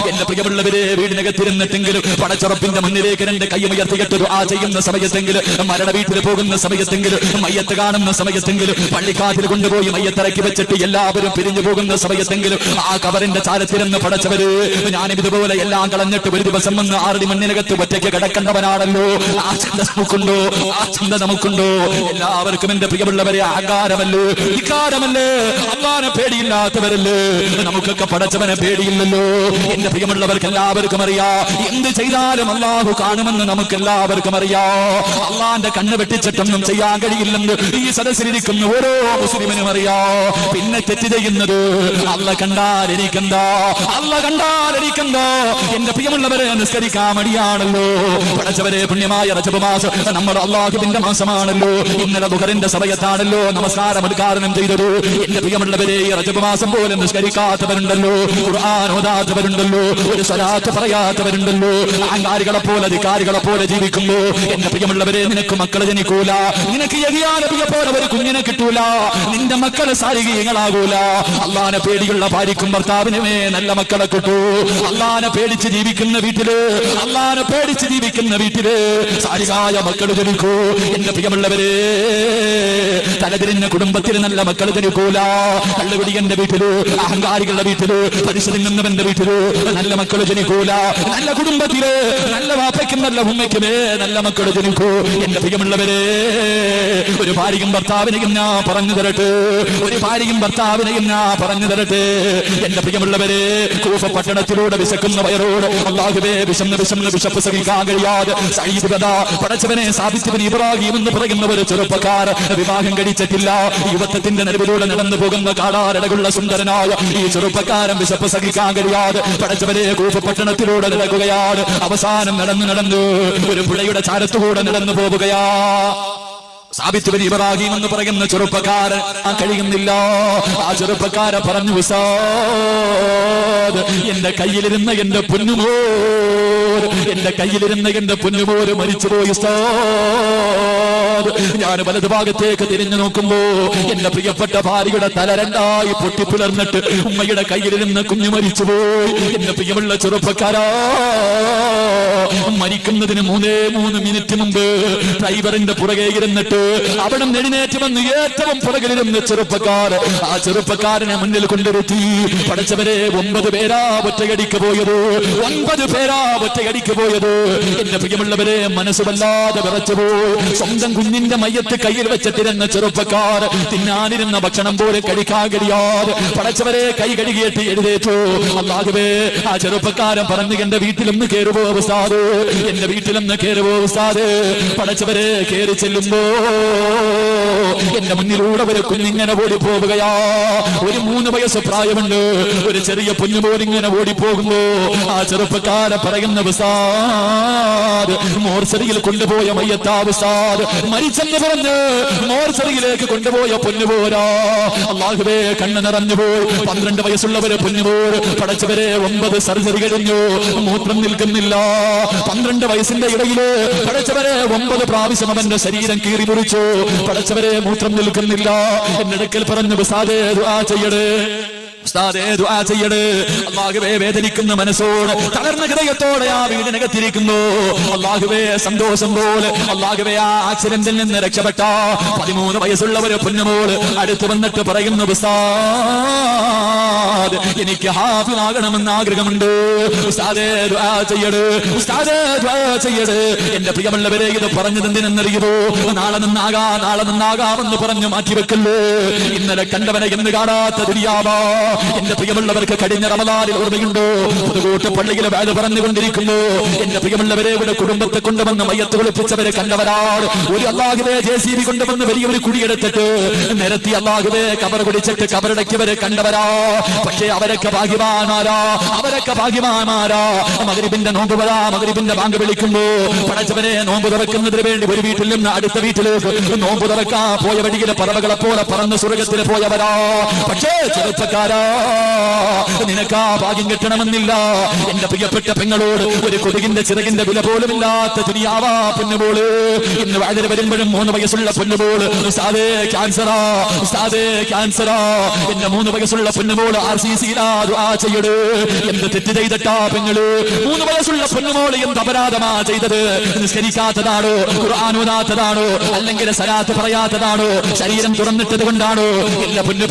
എന്റെ പ്രിയമുള്ളവരെ, വീടിനകത്തിരുന്നിട്ടെങ്കിലും പടച്ചുറപ്പിന്റെ മുന്നിലേക്ക് രണ്ട് കൈയുയർത്തിയിട്ട് ദുആ ചെയ്യുന്ന സമയത്തെങ്കിലും, മരണ വീട്ടിൽ പോകുന്ന സമയത്തെങ്കിലും, മയ്യത്ത് കാണുന്ന സമയത്തെങ്കിലും, പള്ളിക്കാട്ടിൽ കൊണ്ടുപോയി മയ്യത്തിറക്കി വെച്ചിട്ട് എല്ലാവരും പിരിഞ്ഞു പോകുന്ന സമയത്തെങ്കിലും ആ കബറിന്റെ ചാരത്തിരുന്ന് പടച്ചവര്, ഞാനും ഇതുപോലെ എല്ലാം കളഞ്ഞിട്ട് ഒരു ദിവസം വന്ന് 6 മണ്ണിനകത്ത് ഒറ്റയ്ക്ക് കിടക്കേണ്ടവനാണല്ലോ. ആ ചിന്ത നമുക്കുണ്ടോ? ആ ചിന്ത നമുക്കുണ്ടോ? എല്ലാവർക്കും എന്റെ പ്രിയമുള്ളവരെ അഹങ്കാരമല്ലേ, വികാരമല്ലേ, അല്ലാഹുവിനെ പേടിയില്ലാത്തവരല്ലേ? നമുക്കൊക്കെ പടച്ചവനെ പേടിയില്ലല്ലോ. എന്റെ പ്രിയമുള്ളവർക്ക് എല്ലാവർക്കും അറിയാം, എന്ത് ചെയ്താലും അല്ലാഹു കാണുമെന്ന് നമുക്ക് എല്ലാവർക്കും അറിയാം. അല്ലാഹുവിന്റെ കണ്ണ് വെട്ടിച്ചിട്ടൊന്നും ചെയ്യാൻ കഴിയില്ലെന്ന് ഈ സദസ്സിലിരിക്കുന്ന ഓരോ മുസ്ലിമിനും അറിയാം. പിന്നെ തെറ്റ് ചെയ്യുന്നത് അല്ലാഹ് കണ്ടാൽ എനിക്കെന്താ, അല്ലാഹ് കണ്ടാൽ എനിക്കെന്താ? എന്റെ പ്രിയമുള്ളവരെ, നിസ്കരിക്കാൻ മടിയാണല്ലോ. പടച്ചവരെ, പുണ്യമായ റജബ് മാസം നമ്മൾ അല്ലാഹുവിന്റെ മാസമാണല്ലോ. ഇന്നലെ ദുഹറിന്റെ സമയത്താണല്ലോ നമസ്കാരം ഉദ്ഘാടനം ചെയ്തത്. എന്റെ പ്രിയമുള്ളവരെ, ഈ റജബ് മാസം പോലും നിസ്കരിക്കാത്തവരുണ്ടല്ലോ, ഖുർആൻ ഓതാത്തവരുണ്ടല്ലോ, ഒരു സ്വലാത്ത് പറയാത്തവരുണ്ടല്ലോ. അഹങ്കാരികളെ പോലെ, അധികാരികളെ പോലെ ജീവിക്കുമ്പോ എന്റെ പ്രിയമുള്ളവരെ, നിനക്ക് മക്കളെ ജനിക്കൂല, നിനക്ക് യഹിയാ നബിയെ പോലെ ഒരു കുഞ്ഞിനെ കിട്ടൂല, നിന്റെ മക്കളെ സാരികീയങ്ങളാകൂല. അല്ലാഹുവിനെ പേടിയുള്ള ഭാര്യക്കും ഭർത്താവിനുമേ നല്ല മക്കളെ കിട്ടൂ. അല്ലാഹുവിനെ പേടിച്ച് ജീവിക്കുന്ന വീട്ടില്, അല്ലാഹുവിനെ പേടിച്ച് ജീവിക്കുന്ന വീട്ടില് സാരികായ മക്കൾ ജനിക്കൂ. എന്റെ പ്രിയമുള്ളവരെ, തലതിരിഞ്ഞ കുടുംബത്തിൽ നല്ല മക്കൾ ജനിക്കൂല. കള്ളുപിടിയന്റെ വീട്ടില്, അഹങ്കാരികളുടെ വീട്ടില്, പരിശുദ്ധങ്ങളുടെ വീട്ടില് നല്ല മക്കൾ ജനിക്കൂല. നല്ല കുടുംബത്തില് നല്ല വാപ്പയ്ക്കും നല്ല ഉമ്മയ്ക്കുമേ നല്ല മക്കൾ ജനിക്കൂ. എന്റെ പ്രിയമുള്ളവരെ, ഒരു ഭാര്യയും ഭർത്താവിനെയും ഞാൻ പറഞ്ഞു തരട്ടെ, ഒരു ഭാര്യയും ഭർത്താവിനെയും ഞാൻ പറഞ്ഞു തരട്ടെ. എന്റെ പ്രിയമുള്ളവരെ, കൂഫ പട്ടണത്തിലൂടെ വിശക്കുന്ന വയറോട് അല്ലാഹുവേ വിശന്ന് വിശപ്പ് സഹിക്കാൻ കഴിയാതെ സഈദ് കഥ പടച്ചവനെ സാബിത്ത് ഇബ്നു ഇബ്രാഹിം എന്ന് പറയുന്ന ഒരു ചെറുപ്പക്കാർ വിവാഹം കഴിച്ചിട്ടില്ല. യുവത്വത്തിന്റെ നടുവിലൂടെ നടന്നു പോകുന്ന കാടാരടകുള്ള സുന്ദരനായ ഈ ചെറുപ്പക്കാരൻ വിശപ്പ് സഹിക്കാൻ കഴിയാതെ പടച്ചവനെ കൂഫ പട്ടണത്തിലൂടെ നടക്കുകയാണ്. അവസാനം നടന്നു ഒരു പുഴയുടെ ചാരത്തുകൂടെ നടന്നു പോവുകയാ. സാബിത്ത് ഇബ്നു ഇബ്രാഹിം എന്ന് പറയുന്ന ചെറുപ്പക്കാരൻ കഴിയുന്നില്ല. ആ ചെറുപ്പക്കാരൻ പറഞ്ഞു, ഉസ്താദ്, എന്റെ കയ്യിലിരുന്ന എന്റെ പൊന്നുമോർ, എന്റെ കയ്യിലിരുന്ന എന്റെ പൊന്നുമോർ മരിച്ചുപോയി ഉസ്താദ്. ഞാൻ വലതു ഭാഗത്തേക്ക് തിരിഞ്ഞു നോക്കുമ്പോ എന്റെ പ്രിയപ്പെട്ട ഭാര്യയുടെ തല രണ്ടായി പൊട്ടിപ്പിളർന്നിട്ട് ഉമ്മയുടെ കയ്യിലിരുന്ന കുഞ്ഞു മരിച്ചുപോയി. എന്റെ പ്രിയമുള്ള ചെറുപ്പക്കാരാ, മരിക്കുന്നതിന് 3 മിനിറ്റ് മുമ്പ് ഡ്രൈവറിന്റെ പുറകെ ഇരുന്നിട്ട് അവിടെ എഴുന്നേറ്റ് വന്ന് ഏറ്റവും പുറകിലിരുന്ന ചെറുപ്പക്കാർ ആ ചെറുപ്പക്കാരനെ മുന്നിൽ കൊണ്ടിരുത്തി. പഠിച്ചവരെ, 9 പേരാ ഒറ്റയടിക്ക് പോയത്, 9 പേരാ ഒറ്റയടിക്ക് പോയത്. എന്റെ പ്രിയമുള്ളവരെ, മനസ്സ് വല്ലാതെ വിറച്ചുപോയി. സ്വന്തം കുഞ്ഞിന്റെ മയ്യത്ത് കയ്യിൽ വെച്ചിട്ടിരുന്ന ചെറുപ്പക്കാർ തിന്നാനിരുന്ന ഭക്ഷണം പോലെ കഴിക്കാൻ കഴിയാതെ പഠിച്ചവരെ കൈ കഴുകിയിട്ട് എഴുതേറ്റു. അല്ലാഹുവേ, ആ ചെറുപ്പക്കാരൻ പറഞ്ഞു, എന്റെ വീട്ടിലൊന്ന് കയറുപോ ഉസ്താദ്, എന്റെ വീട്ടിലൊന്ന് കയറുപോ ഉസ്താദ്. പഠിച്ചവരെ കയറി ചെല്ലുമ്പോ എന്റെ മുന്നിലൂടെ ഒരു കുഞ്ഞിങ്ങനെ ഓടിപ്പോവുകയാ. ഒരു 3 വയസ്സ് പ്രായമുണ്ട്, ഒരു ചെറിയ കുഞ്ഞുപോലിങ്ങനെ ഓടിപ്പോകുമ്പോ ആ ചെറുപ്പക്കാരൻ പറയുന്ന ഉസ്താദ്, മോർച്ചറിയിൽ കൊണ്ടുപോയ മയ്യത്താ ഉസ്താദ്, മരിച്ചെന്ന് പറഞ്ഞ് മോർച്ചറിയിലേക്ക് കൊണ്ടുപോയ പൊന്നുപോരാ. അല്ലാഹുവേ, കണ്ണ് നിറഞ്ഞുപോയി. 12 വയസ്സുള്ളവരെ പൊന്നുപോർ പടച്ചവരെ 9 സർജറി കഴിഞ്ഞു, മൂത്രം നിൽക്കുന്നില്ല. 12 വയസ്സിന്റെ ഇടയില് പടച്ചവരെ 9 പ്രാവശ്യം അവന്റെ ശരീരം കീറി മുറിച്ചു. പടച്ചവരെ മൂത്രം നിൽക്കുന്നില്ല. എന്റെ അടുക്കൽ പറഞ്ഞു, ഉസ്താദേ ദുആ ചെയ്യണേ, ഉസ്താദേ ദുആ ചെയ്യണേ. അല്ലാഹുവേ വേദനിക്കുന്ന മനസ്സോടെ തകർന്ന ഹൃദയത്തോടെ ആ വീടിനകത്തിരിക്കുന്നു. അല്ലാഹുവേ സന്തോഷം പോലെ അല്ലാഹുവേ ആ ആക്സിഡന്റിൽ നിന്ന് രക്ഷപ്പെട്ട 13 വയസ്സുള്ള ഒരു പൊന്നുമോള് അടുത്ത് വന്നിട്ട് പറയുന്നു, ഉസ്താദ് എനിക്ക് ഹാഫിളാകണമെന്ന് ആഗ്രഹമുണ്ട്. ഉസ്താദേ ദുആ ചെയ്യണേ, ഉസ്താദേ ദുആ ചെയ്യണേ. എന്റെ പ്രിയമുള്ളവരെ, ഇത് പറഞ്ഞത് എന്തിനെന്നറിയുമോ? നാളെ നന്നാകാമെന്ന് പറഞ്ഞു മാറ്റിവെക്കല്ലേ. ഇന്നലെ കണ്ടവനെ എന്ന് കാണാത്ത ദുനിയാവാ. എന്റെ പ്രിയമുള്ളവർക്ക് കഴിഞ്ഞ റമദാനിൽ ഓർമ്മയുണ്ടോ? പുതുകോട്ട് പള്ളിയിലെ വേല പറഞ്ഞുകൊണ്ടിരിക്കുന്നു. എന്റെ പ്രിയമുള്ളവരെ, ഇവിടെ കുടുംബത്തെ കൊണ്ടുവന്ന് മയ്യത്ത് കുളിപ്പിച്ചവരെ കണ്ടവരാണ്. ഒരു അല്ലാഹുവേ JCB കൊണ്ടുവന്ന് വലിയൊരു കുടിയെടുത്തിട്ട് നിരത്തി അല്ലാഹുവേ കബർ കുടിച്ചിട്ട് കബറടക്കിയവരെ കണ്ടവരാ. പക്ഷേ അവരൊക്കെ ഭാഗ്യവാന്മാരാ. മഗ്രിബിന്റെ നോമ്പ് വരാ, മഗ്രിബിന്റെ ബാങ്ക് വിളിക്കുമ്പോ പടച്ചവനെ നോമ്പ് തുറക്കുന്നതിന് വേണ്ടി ഒരു വീട്ടിൽ നിന്ന് അടുത്ത വീട്ടിലേക്ക് നോമ്പ് തുറക്കാൻ പോയ വഴിയിലെ പറവകളെ പോലെ പറന്ന് സ്വർഗത്തിൽ പോയവരാ. പക്ഷേ ചെറുപ്പക്കാരാ, നിനക്കാ ഭാഗ്യം കിട്ടണമെന്നില്ല. എന്റെ പ്രിയപ്പെട്ട പെങ്ങളോട് ഒരു കൊതുകിന്റെ ചിറകിന്റെ വില പോലുമില്ലാത്ത ദുനിയാവാ പൊന്നുപോള്. ഇന്ന് വയതിൽ വരുമ്പോഴും 3 വയസ്സുള്ള പൊന്നുപോള് ഉസ്താദേ ക്യാൻസറാ. എന്റെ 3 വയസ്സുള്ള പൊന്നുമോള് RCCയിലാ. ദുആ ചെയ്യട്. എന്ത് തെറ്റ് ചെയ്തിട്ടാ പെങ്ങള്? 3 വയസ്സുള്ള പൊന്നുമോള് എന്ത് അപരാധമാ ചെയ്തത്? നിസ്കരിക്കാത്തതാണോ? ഖുർആൻ ഓതാത്തതാണോ? അല്ലെങ്കിൽ സലാത്ത് പറയാത്തതാണോ? ശരീരം തുറന്നിട്ടത് കൊണ്ടാണോ? ഇല്ല പൊന്നു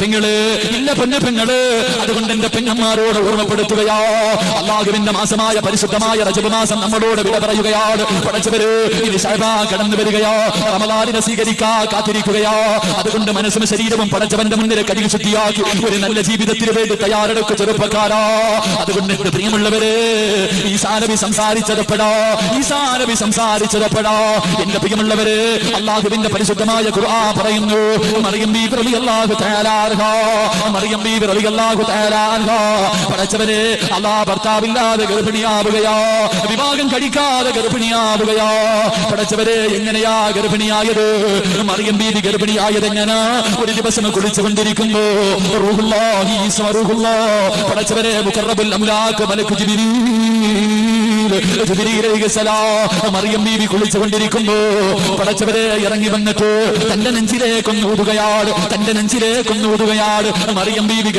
പെങ്ങള്. അതുകൊണ്ട് എന്റെ പെങ്ങന്മാരോട് ഓർമ്മപ്പെടുത്തുകയാ. അല്ലാഹുവിന്റെ മാസമായ പരിശുദ്ധമായ റജബ് മാസം നമ്മളോട് വിട പറയുകയാണ്. പടച്ചവര് ഇനി ശഅബാൻ കടന്നു വരികയാ. റമളാനിനെ സ്വീകരിക്കാൻ കാത്തിരിക്കുകയാ. അതുകൊണ്ട് മനസ്സും ശരീരവും പടച്ചവന്റെ മുന്നിൽ കഴുകി ശുദ്ധിയാക്കി ഒരു നല്ല ജീവിതത്തിന് വേണ്ടി തയ്യാറെടുക്കും ചെറുപ്പക്കാരാ. അതുകൊണ്ട് എന്റെ പ്രിയമുള്ളവരെ, ഈസാ നബി സംസാരിച്ചതപ്പെടാ. എന്റെ പ്രിയമുള്ളവരെ, അല്ലാഹുവിന്റെ പരിശുദ്ധമായ ഖുർആൻ പറയുന്നു, മറിയം ബീവി റളിയല്ലാഹു തആല അൻഹാ പടച്ചവനെ അല്ലാഹ് ഭർത്താവില്ലാതെ ഗർഭിണിയാവുകയാ. വിവാഹം കഴിക്കാതെ ഗർഭിണിയാവുകയാ. പടച്ചവരെ, എങ്ങനെയാ ഗർഭിണിയായത്? മറിയം ബീവി ഗർഭിണിയായത് എങ്ങനെ? ഒരു ദിവസം കുളിച്ചുകൊണ്ടിരിക്കുമ്പോ പടച്ചവരെ മുഖറബുൽ അംലാഖ് മലക്ക് ജിബ്രീൽ മറിയം ബീവി കുളിച്ചുകൊണ്ടിരിക്കുമ്പോ പടച്ചവരെ ഇറങ്ങി വന്നിട്ട് തന്റെ നെഞ്ചിലേക്കൊന്ന് ഊതുകയാണ്. മറിയം ബീവി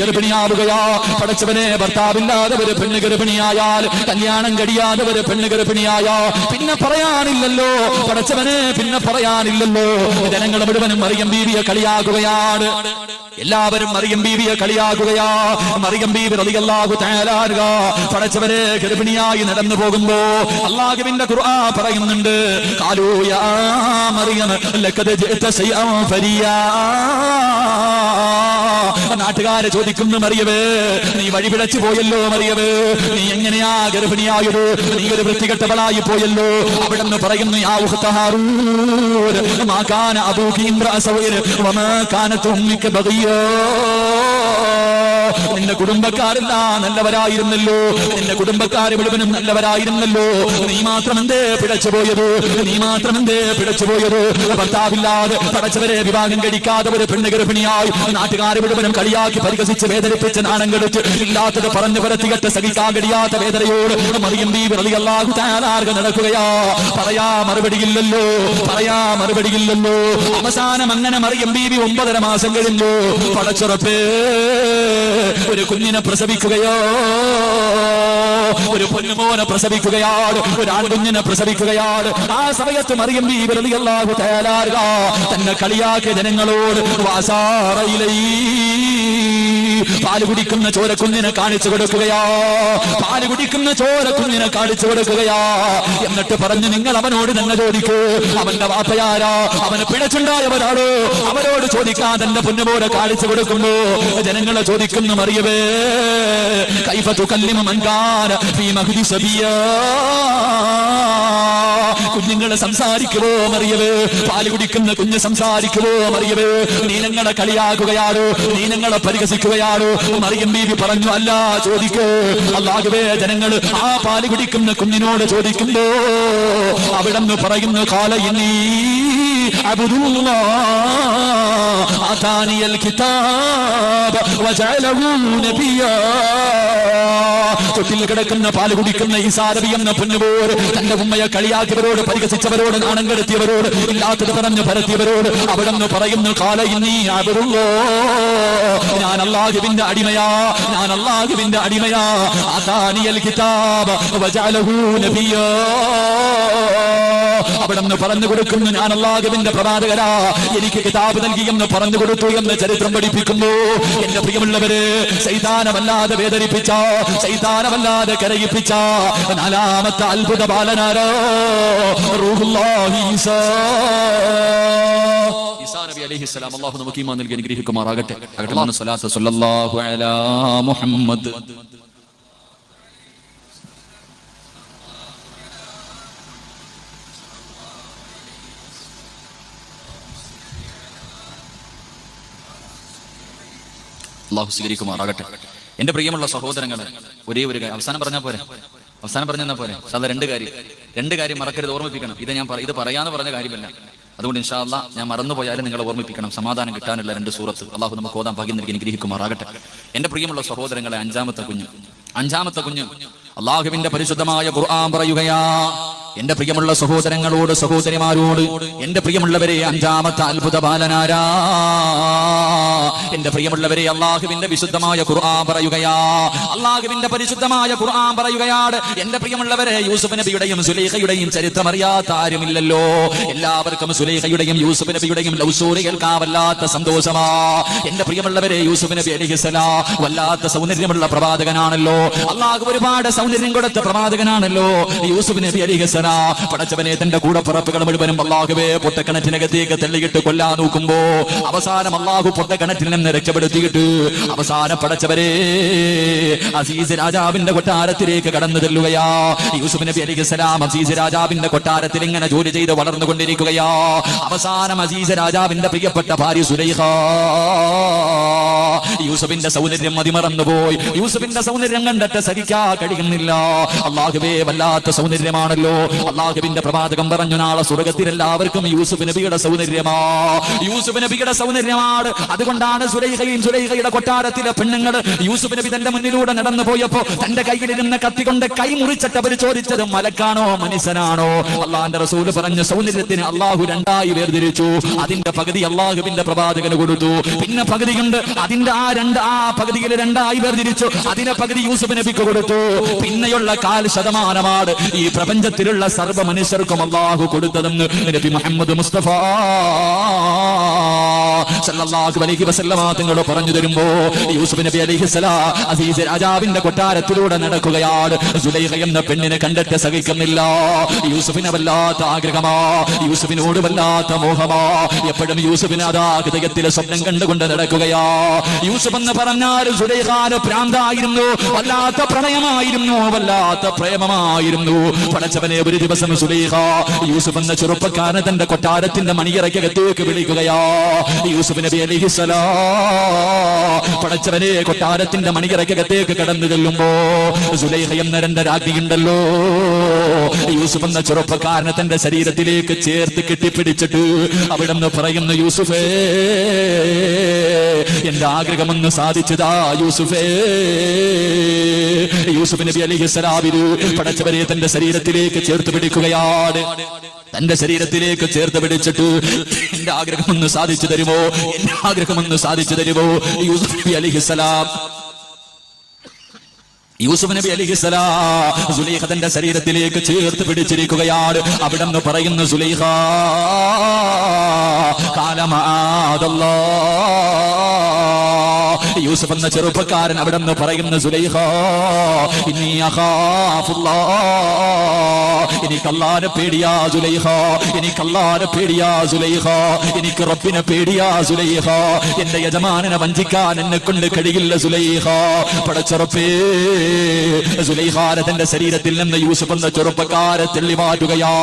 ഗർഭിണിയാവുകയാ. പടച്ചവനെ, ഭർത്താവില്ലാതെ ഒരു പെണ്ണ് ഗർഭിണിയായാൽ, കല്യാണം കഴിയാതെ ഒരു പെണ്ണ് ഗർഭിണിയായാ പിന്നെ പറയാനില്ലല്ലോ. പടച്ചവനെ, പിന്നെ പറയാനില്ലല്ലോ. ജനങ്ങൾ മുഴുവനും മറിയം ബീവിയെ കളിയാക്കുകയാണ്. എല്ലാവരും മറിയം ബീവിയെ കളിയാക്കുകയാ. മറിയം ബീവി റളിയല്ലാഹു തആല അൻഹാ പടച്ചവനെ ഗർഭിണിയായി നടന്നു പോകുമ്പോ അല്ലാഹുവിന്റെ ഖുർആൻ പറയുന്നുണ്ട്, ഖാലൂ യാ മറിയം ലഖദ് ജിഅത ശൈഅൻ ഫരിയാ. നാട്ടുകാരെ ചോദിക്കുന്നു, മറിയമേ നീ വഴിപിഴച്ചു പോയല്ലോ. മറിയമേ, നീ എങ്ങനെയാ ഗർഭിണിയായത്? നീ ഒരു വൃത്തികെട്ടവളായി പോയല്ലോ. അവിടെന്ന് പറയുന്നു, യാ ഉഖ്ത ഹാറൂൻ മാ കാന അബൂകി ഇംറഅ സൗഇൻ വമാ കാനത് ഉമ്മുക ബഗിയാ. നിന്റെ കുടുംബക്കാരെല്ലാം നല്ലവരായിരുന്നല്ലോ. നിന്റെ കുടുംബക്കാര് മുഴുവനും നല്ലവരായിരുന്നല്ലോ. നീ മാത്രം എന്തേ പിഴച്ചുപോയത്? ഭർത്താവില്ലാതെ പടച്ചവരെ വിവാഹം കഴിക്കാതെ ഒരു പെണ്ണ് ഗർഭിണിയായി നാട്ടുകാരെ മുഴുവനും കളിയാക്കി പരിഹസിച്ച് വേദനിപ്പിച്ച് നാണം കെടുത്ത് ഇല്ലാത്തത് പറഞ്ഞു പരത്തികെട്ട് സഹിക്കാൻ കഴിയാത്ത വേദനയോട് മറിയം ബീവി റളിയല്ലാഹു തആല നടക്കുകയാ. പറയാ മറുപടിയില്ലല്ലോ. അവസാനം അങ്ങനെ മറിയം ബീവി 9.5 മാസം കഴിഞ്ഞു. പടച്ചുറപ്പേ, ഒരു കുഞ്ഞിനെ പ്രസവിക്കുകയോ, ഒരു പൊന്നുമോനെ പ്രസവിക്കുകയാണ്, ഒരു ആൺകുഞ്ഞിനെ പ്രസവിക്കുകയാണ്. ആ സമയത്ത് മറിയം ബീവി റളിയല്ലാഹു തആല തന്നെ കളിയാക്കിയ ജനങ്ങളോട് പാല് കുടിക്കുന്ന ചോരക്കുഞ്ഞിനെ കാണിച്ചു കൊടുക്കുകയാ. എന്നിട്ട് പറഞ്ഞു, നിങ്ങൾ അവനോട് തന്നെ ചോദിക്കൂ, അവന്റെ വാപ്പയാരാ, അവന് പിഴച്ചുണ്ടായവരാണോ? അവരോട് ചോദിക്കാൻ തന്റെ പൊന്നുപോലെ കാണിച്ചു കൊടുക്കുന്നു. ജനങ്ങളെ ചോദിക്കുന്നു, മറിയമേ കൈഫ തുകല്ലിമു മൻ കാന ഫീ മഹ്ദി സബിയാ. കുഞ്ഞുങ്ങളെ സംസാരിക്കുവോ മറിയമേ? പാല് കുടിക്കുന്ന കുഞ്ഞ് സംസാരിക്കുവോ മറിയമേ? നീ ഞങ്ങളെ കളിയാക്കുകയാണോ? നീ ഞങ്ങളെ പരിഹസിക്കുകയാണോ? മറിയം ബീവി പറഞ്ഞു, അല്ല, ചോദിക്കൂ. അല്ലാഹുവേ, ജനങ്ങൾ ആ പാല് കുടിക്കുന്ന കുഞ്ഞിനോട് ചോദിക്കുമ്പോ അവിടെന്ന് പറയുന്നു, ഖാല ഇന്നീ അബ്ദുല്ലാഹ് ആതാനിയൽ കിതാബ വജഅലഹു നബിയ്യാ. തൊട്ടിൽ കിടക്കുന്ന പാല് കുടിക്കുന്ന ഈസാ നബി എന്ന പൊന്നുപോർ തന്റെ ഉമ്മയെ കളിയാക്കിയവരോട്, പരിഹസിച്ചവരോട്, നാണം കെടുത്തിയവരോട്, ഇല്ലാത്തത് പറഞ്ഞു പരത്തിയവരോട് അവിടെന്ന് പറയുന്നു, ഖാല ഇന്നീ അബ്ദുല്ലാഹ് ഞാൻ അല്ലാഹുവിന്റെ അടിമയാ, ഞാൻ അല്ലാഹുവിന്റെ അടിമയാ. ആതാനിയൽ കിതാബ വജഅലഹു നബിയ്യാ. അവിടെന്ന് പറഞ്ഞു കൊടുക്കുന്നു, ഞാൻ അല്ലാഹുവിന്റെ പ്രവാചകരാ, എനിക്ക് കിതാബ് നൽകിയെന്ന് പറഞ്ഞു കൊടുത്തു എന്ന് ചരിത്രം പഠിപ്പിക്കുന്നു. എന്റെ പ്രിയമുള്ളവര്, ശൈതാനമല്ലാതെ വേദനിപ്പിച്ച, ശൈതാനമല്ലാതെ കരയിപ്പിച്ച നാലാമത്തെ അത്ഭുത ബാലനാരോ റൂഹുല്ലാഹി ഈസാ നബി അലൈഹിസ്സലാം. അല്ലാഹു നമുക്ക് ഈമാൻ നൽകി അനുഗ്രഹിക്കുമാറാകട്ടെ. അല്ലാഹു സ്വല്ലല്ലാഹു സ്വല്ലല്ലാഹു അലാ മുഹമ്മദ്. അല്ലാഹു സ്വീകരിക്കുമാറാകട്ടെ. എന്റെ പ്രിയമുള്ള സഹോദരങ്ങളെ, ഒരേ ഒരു കാര്യം അവസാനം പറഞ്ഞാൽ പോരെ, അവസാനം പറഞ്ഞാൽ പോരെ. അത് രണ്ട് കാര്യം മറക്കരുത്, ഓർമ്മിപ്പിക്കണം. ഇത് പറയാന്ന് പറഞ്ഞ കാര്യമല്ല. അതുകൊണ്ട് ഇൻഷാ അല്ലാഹ് ഞാൻ മറന്നുപോയാലും നിങ്ങളെ ഓർമ്മിപ്പിക്കണം. സമാധാനം കിട്ടാനുള്ള 2 സൂറത്ത് അല്ലാഹു നമുക്ക് ഓതാൻ ഭാഗ്യം നൽകി അനുഗ്രഹിക്കുമാറാകട്ടെ. എന്റെ പ്രിയമുള്ള സഹോദരങ്ങളെ, അഞ്ചാമത്തെ കുഞ്ഞ് അല്ലാഹുവിന്റെ പരിശുദ്ധമായ ഖുർആൻ പറയുകയാ. എന്റെ പ്രിയമുള്ള സഹോദരങ്ങളോട്, സഹോദരിമാരോട്, എന്റെ പ്രിയമുള്ളവരെ, അഞ്ചാമത്തെ അത്ഭുത ബാലനാരാ. എന്റെ പ്രിയമുള്ളവരെ, അല്ലാഹുവിന്റെ വിശുദ്ധമായ ഖുർആൻ പറയുകയാ. അല്ലാഹുവിന്റെ പരിശുദ്ധമായ ഖുർആൻ പറയുകയാണ്. എന്റെ പ്രിയമുള്ളവരെ, യൂസുഫ് നബിയുടെയും സുലൈഖയുടെയും ചരിത്രം അറിയാത്ത ആരുമില്ലല്ലോ. എല്ലാവർക്കും സുലൈഖയുടെയും യൂസുഫ് നബിയുടെയും ലവ് സ്റ്റോറി കേൾക്കാൻ വല്ലാത്ത സന്തോഷമാ. എന്റെ പ്രിയമുള്ളവരെ, യൂസുഫ് നബി അലൈഹിസ്സലാം വല്ലാത്ത സൗന്ദര്യമുള്ള പ്രവാചകനാണല്ലോ. അല്ലാഹു ഒരുപാട് സൗന്ദര്യം കൊടുത്ത പ്രവാചകനാണല്ലോ യൂസുഫ് നബി അലൈഹിസ്സലാം. പടച്ചവനെ, തന്റെ കൂടെ പിറപ്പുകൾ മുഴുവനും അല്ലാഹുവേ പൊട്ടക്കിണറ്റിനകത്തേക്ക് തള്ളിയിട്ട് കൊല്ലാൻ നോക്കുമ്പോ അവസാനം അല്ലാഹു പൊട്ടക്കിണറ്റിൽ നിന്ന് രക്ഷപ്പെടുത്തിയിട്ട് അവസാനം പടച്ചവരെ അസീസ് രാജാവിന്റെ കൊട്ടാരത്തിലേക്ക് കടന്നു ചെല്ലുകയാ. യൂസുഫ് നബി അലൈഹിസ്സലാം അസീസ് രാജാവിന്റെ കൊട്ടാരത്തിൽ ഇങ്ങനെ ജോലി ചെയ്ത് വളർന്നുകൊണ്ടിരിക്കുകയാ. അവസാനം അസീസ് രാജാവിന്റെ പ്രിയപ്പെട്ട ഭാര്യ സുലൈഖ യൂസുഫിന്റെ സൗന്ദര്യം മതിമറന്നുപോയി. യൂസുഫിന്റെ സൗന്ദര്യം കണ്ടിട്ട് സഹിക്കാൻ കഴിയുന്നില്ല. അല്ലാഹുവേ, വല്ലാത്ത സൗന്ദര്യമാണല്ലോ. അല്ലാഹുവിന്റെ പ്രവാചകൻ പറഞ്ഞു, നാളെ സ്വർഗ്ഗത്തിൽ എല്ലാവർക്കും യൂസുഫ് നബിയുടെ സൗന്ദര്യമാ, യൂസുഫ് നബിയുടെ സൗന്ദര്യമാണ്. അതുകൊണ്ടാണ് സുലൈഖയുടെ കൊട്ടാരത്തിലെ പെണ്ണുങ്ങൾ യൂസുഫ് നബി തന്റെ മുന്നിലൂടെ നടന്നു പോയപ്പോ തന്റെ കയ്യിലിരുന്ന കത്തികൊണ്ട് കൈ മുറിച്ചിട്ട് അവർ ചോദിച്ചത് മലക്കാണോ മനുഷ്യനാണോ? അല്ലാഹുവിന്റെ റസൂൽ പറഞ്ഞ സൗന്ദര്യത്തിന് അല്ലാഹു 2ആയി വേർതിരിച്ചു. അതിന്റെ പകുതി അല്ലാഹുവിന്റെ പ്രവാചകന് കൊടുത്തു. പിന്നെ പകുതിയുണ്ട്, അതിന്റെ ആ പകുതിയിൽ 2ആയി വേർതിരിച്ചു. അതിനെ പകുതി യൂസുഫ് നബിക്ക് കൊടുത്തു. പിന്നെയുള്ള 1/4% ഈ പ്രപഞ്ചത്തിലുള്ള സർവ്വ മനുഷ്യർക്കും അല്ലാഹു കൊടുത്തതെന്ന് നബി മുഹമ്മദ് മുസ്തഫ സല്ലല്ലാഹു അലൈഹി വസല്ലമ തങ്ങൾ പറഞ്ഞു തരുമ്പോ യൂസുഫ് നബി അലൈഹിസ്സലാം അസീസ് രാജാവിന്റെ കൊട്ടാരത്തിലൂടെ നടക്കുകയാണ്. സുലൈഖ എന്ന പെണ്ണിനെ കണ്ടിട്ട് സഹിക്കുന്നില്ല. യൂസുഫിന് വല്ലാത്ത ആഗ്രഹമാ, യൂസുഫിനോട് വല്ലാത്ത മോഹമാ. എപ്പോഴും യൂസുഫിന് അതാ ഹൃദയത്തിലെ സ്വപ്നം കണ്ടുകൊണ്ട് നടക്കുകയാ. യൂസുഫ് എന്ന് പറഞ്ഞാൽ സുലൈഖാന് ഭ്രാന്തായിരുന്നു, വല്ലാത്ത പ്രണയമായിരുന്നു, വല്ലാത്ത പ്രേമമായിരുന്നു. പടച്ചവനെ, ഒരു ദിവസം സുലൈഖ യൂസുഫ് എന്ന ചെറുപ്പക്കാരനെ തന്റെ കൊട്ടാരത്തിന്റെ മണിയറയ്ക്കകത്തേക്ക് വിളിക്കുകയാ. യൂസുഫ് നബി അലൈഹിസ്സലാം പടച്ചവനെ കൊട്ടാരത്തിന്റെ മണിയറയ്ക്കകത്തേക്ക് കടന്നു ചെല്ലുമ്പോ സുലൈഖ എന്ന 2 രാജ്ഞിയുണ്ടല്ലോ യൂസുഫ് എന്ന ചെറുപ്പക്കാരനെ തന്റെ ശരീരത്തിലേക്ക് ചേർത്ത് കെട്ടിപ്പിടിച്ചിട്ട് അവിടെ നിന്ന് പറയുന്നു, യൂസുഫേ, എന്റെ ആഗ്രഹമൊന്ന് സാധിച്ചതാ യൂസുഫേ. യൂസുഫ് നബി അലൈഹിസ്സലാമിന് പടച്ചവനെ തന്റെ ശരീരത്തിലേക്ക് ചേർത്ത് പിടിക്കുകയാണ്. തന്റെ ശരീരത്തിലേക്ക് ചേർത്ത് പിടിച്ചിട്ട് എന്റെ ആഗ്രഹമൊന്ന് സാധിച്ചു തരുമോ, എന്റെ ആഗ്രഹമൊന്ന് സാധിച്ചു തരുമോ? യൂസുഫ് നബി അലൈഹിസ്സലാം സുലൈഖ തന്റെ ശരീരത്തിലേക്ക് ചേർത്ത് പിടിച്ചിരിക്കുകയാണ്. അവിടെ നിന്ന് പറയുന്ന സുലൈഖ, യൂസുഫ് എന്ന ചെറുപ്പക്കാരൻ അവിടെ നിന്ന് പറയുന്ന സുലൈഖ, എനിക്ക് അല്ലാഹുവിനെ പേടിയാ സുലൈഖ, എനിക്ക് അല്ലാഹുവിനെ പേടിയാ സുലൈഖ, എനിക്ക് റബ്ബിനെ പേടിയാ സുലൈഖ. എന്റെ യജമാനനെ വഞ്ചിക്കാൻ എന്നെ കൊണ്ട് കഴിയില്ല സുലൈഖ. പടച്ചറപ്പേ, സുലൈഖാനെ തന്റെ ശരീരത്തിൽ നിന്ന് യൂസുഫ് എന്ന ചെറുപ്പക്കാരെ തെള്ളി മാറ്റുകയാ.